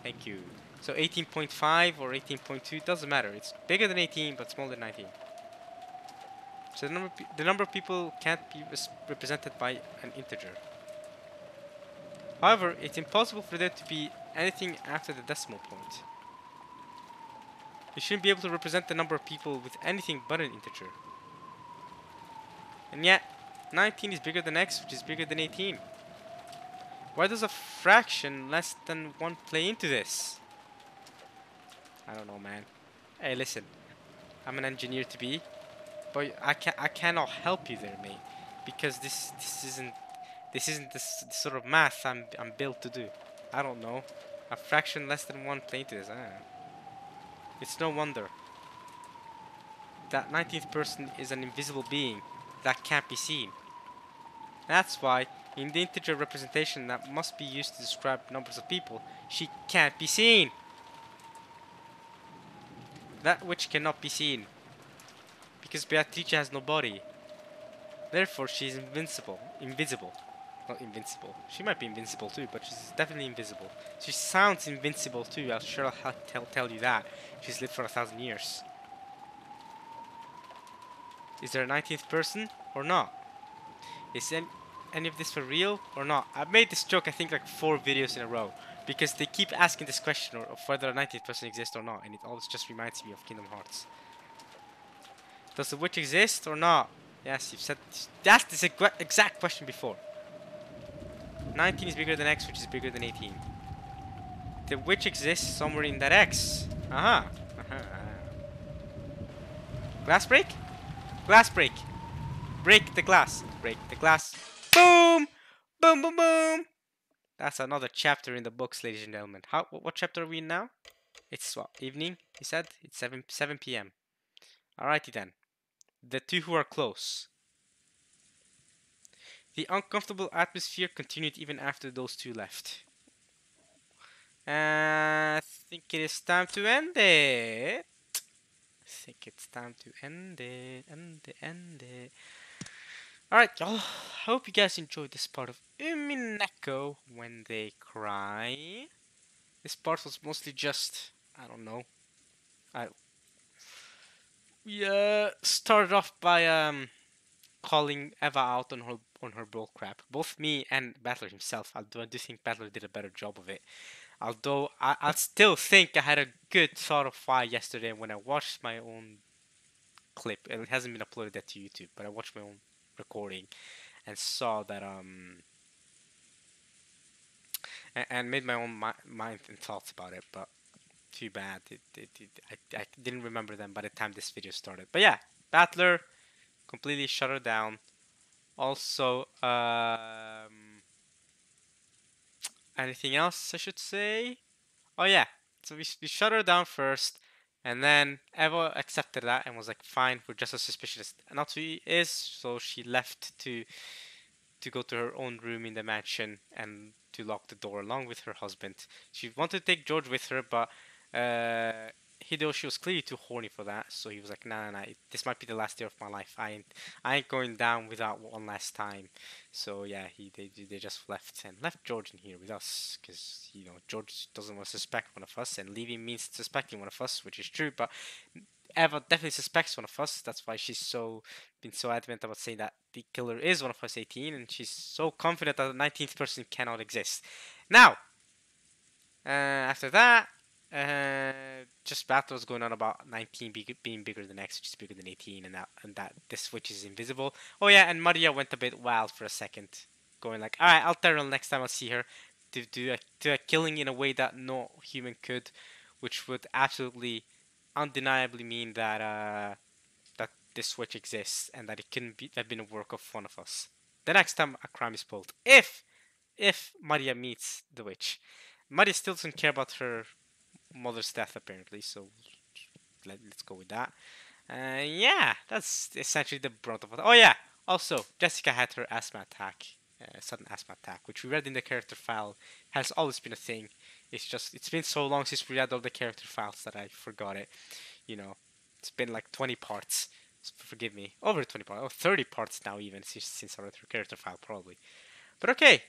Thank you. So 18.5 or 18.2, doesn't matter. It's bigger than 18, but smaller than 19. So the number of people can't be represented by an integer. However, it's impossible for there to be anything after the decimal point. You shouldn't be able to represent the number of people with anything but an integer. And yet, 19 is bigger than X, which is bigger than 18. Why does a fraction less than 1 play into this? I don't know, man. Hey, listen. I'm an engineer to be, but I cannot help you there, mate. Because this isn't the sort of math I'm built to do. I don't know. A fraction less than 1 play into this. I don't know. It's no wonder that 19th person is an invisible being that can't be seen. That's why, in the integer representation that must be used to describe numbers of people, she can't be seen. That which cannot be seen. Because Beatrice has no body. Therefore, she is invincible. Invisible. Not invincible. She might be invincible too, but she's definitely invisible. She sounds invincible too, I'll sure tell you that. She's lived for 1,000 years. Is there a 19th person or not? Is any of this for real or not? I've made this joke I think like 4 videos in a row. Because they keep asking this question of whether a 19th person exists or not. And it always just reminds me of Kingdom Hearts. Does the witch exist or not? Yes, you've said... That's the exact question before. 19 is bigger than X, which is bigger than 18. The witch exists somewhere in that X. Aha. Glass break? Glass break. Break the glass. Break the glass. Boom! Boom, boom, boom! That's another chapter in the books, ladies and gentlemen. What chapter are we in now? It's what? Evening, he said? It's 7 p.m. Alrighty then. The two who are close. The uncomfortable atmosphere continued even after those two left. I think it is time to end it. I think it's time to end it. Alright, y'all. I hope you guys enjoyed this part of Umineko when they cry. This part was mostly just, I don't know. We started off by calling Eva out on her bull crap. Both me and Battler himself. Although I do think Battler did a better job of it. Although I still think I had a good sort of fight yesterday when I watched my own clip. And it hasn't been uploaded yet to YouTube, but I watched my own recording and saw that and made my own mind and thoughts about it. But too bad, I didn't remember them by the time this video started. But yeah, Battler completely shut her down. Also, anything else I should say? Oh yeah, so we shut her down first, and then Eva accepted that and was like, "Fine, we're just as suspicious as Natsu is." So she left to go to her own room in the mansion and to lock the door along with her husband. She wanted to take George with her, but Hideyoshi was clearly too horny for that, so he was like, "Nah, nah, nah, this might be the last day of my life. I ain't going down without one last time." So yeah, they just left and left George in here with us, because you know George doesn't want to suspect one of us, and leaving means suspecting one of us, which is true. But Eva definitely suspects one of us. That's why she's been so adamant about saying that the killer is one of us 18, and she's so confident that the 19th person cannot exist. Now, after that, just battles going on about 19 being bigger than X, which is bigger than 18, and that this switch is invisible. Oh yeah, and Maria went a bit wild for a second, going like, "All right, I'll tell her next time I see her to do a killing in a way that no human could," which would absolutely, undeniably mean that that this switch exists and that it couldn't have been a work of one of us. The next time a crime is pulled, if Maria meets the witch. Maria still doesn't care about her mother's death apparently, so let's go with that. Yeah, that's essentially the brunt of it. Oh yeah, also Jessica had her asthma attack, sudden asthma attack, which we read in the character file, has always been a thing. It's been so long since we read all the character files that I forgot it. You know, it's been like 20 parts. So forgive me, over 20 parts, oh 30 parts now even since I read her character file probably. But okay,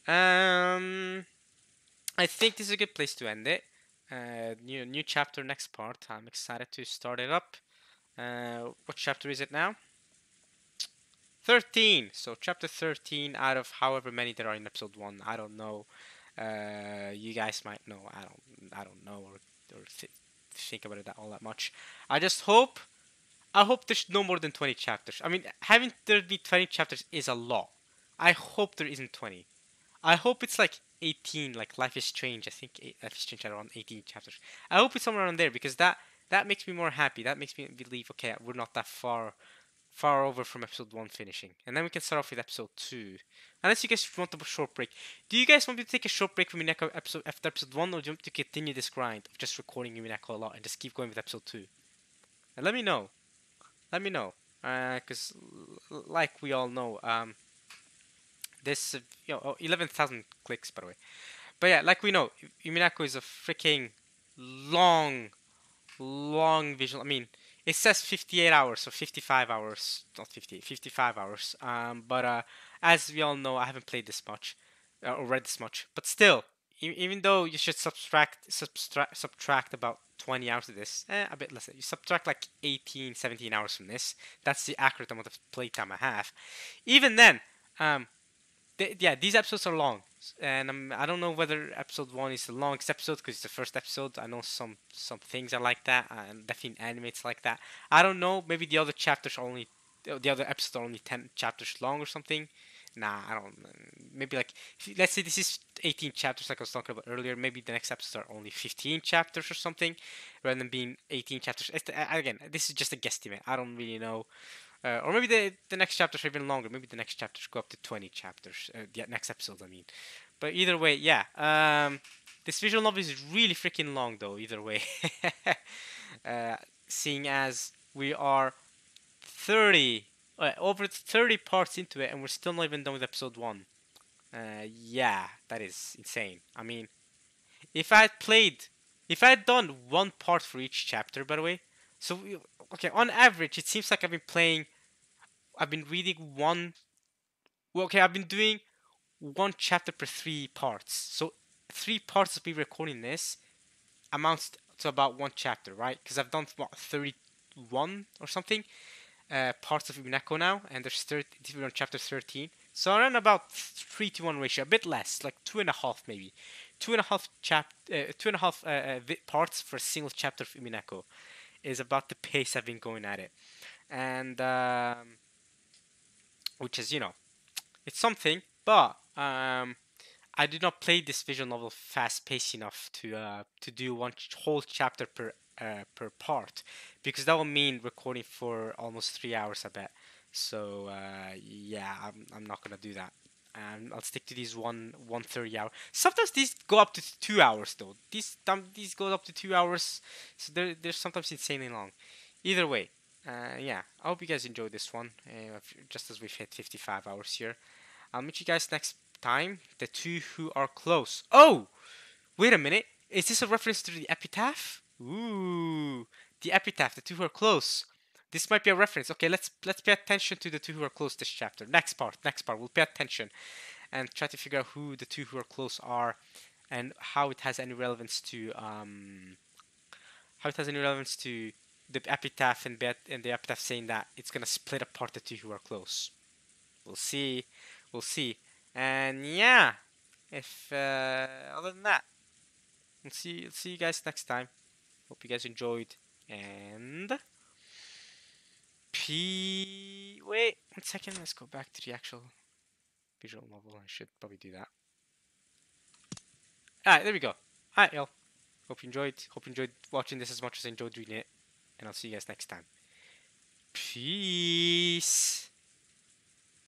I think this is a good place to end it. New chapter, next part. I'm excited to start it up. What chapter is it now? 13. So chapter 13 out of however many there are in episode 1. I don't know. You guys might know. I don't know or think about it all that much. I hope there's no more than 20 chapters. I mean, having there be 20 chapters is a lot. I hope there isn't 20. I hope it's like 18, like Life is Strange. I think Life is Strange had around 18 chapters. I hope it's somewhere around there, because that makes me more happy. That makes me believe, okay, we're not that far over from episode 1 finishing. And then we can start off with episode 2. Unless you guys want a short break. Do you guys want me to take a short break from Umineko episode after episode 1, or do you want me to continue this grind of just recording Umineko a lot and just keep going with episode 2? And let me know. Let me know. Because like we all know, this, 11,000 clicks, by the way. But yeah, like we know, Umineko is a freaking long visual. I mean, it says 58 hours, so 55 hours, not 58, 55 hours. But as we all know, I haven't played this much, or read this much. But still, even though you should subtract about 20 hours of this, a bit less. You subtract like 18, 17 hours from this. That's the accurate amount of playtime I have. Even then, these episodes are long, and I don't know whether episode 1 is the longest episode because it's the first episode. I know some things are like that, and definitely animates like that. I don't know. Maybe the other episodes are only 10 chapters long or something. Nah, I don't. Maybe like, let's say this is 18 chapters like I was talking about earlier. Maybe the next episodes are only 15 chapters or something, rather than being 18 chapters. Again, this is just a guesstimate. I don't really know. Or maybe the next chapters are even longer. Maybe the next chapters go up to 20 chapters. The next episode, I mean. But either way, yeah. This visual novel is really freaking long, though. Either way, seeing as we are 30, over 30 parts into it, and we're still not even done with episode 1. Yeah, that is insane. I mean, if I had done one part for each chapter, by the way. So okay, on average, it seems like I've been playing I've been reading one. Well, okay, I've been doing one chapter per 3 parts. So 3 parts of me recording this amounts to about one chapter, right? Because I've done what 31 or something parts of Umineko now, and there's 30, we're on chapter 13. So around about 3-to-1 ratio, a bit less, like 2.5 maybe, 2.5 parts for a single chapter of Umineko is about the pace I've been going at it, and which is it's something, but I did not play this visual novel fast paced enough to do one whole chapter per part, because that would mean recording for almost 3 hours, I bet. So yeah, I'm not gonna do that. I'll stick to these 130 hour. Sometimes these go up to 2 hours though. These go up to 2 hours, so they're sometimes insanely long. Either way, yeah, I hope you guys enjoyed this one. Just as we've hit 55 hours here. I'll meet you guys next time. The two who are close. Oh, wait a minute. Is this a reference to the epitaph? Ooh, the epitaph. The two who are close. This might be a reference. Okay, let's pay attention to the two who are close this chapter. Next part. We'll pay attention and try to figure out who the two who are close are, and how it has any relevance to the epitaph, and the epitaph saying that it's gonna split apart the two who are close. We'll see. We'll see. And yeah, if other than that, we'll see you guys next time. Hope you guys enjoyed. And wait 1 second. Let's go back to the actual visual novel. I should probably do that. Alright, there we go. Alright, y'all. Hope you enjoyed watching this as much as I enjoyed reading it. And I'll see you guys next time. Peace.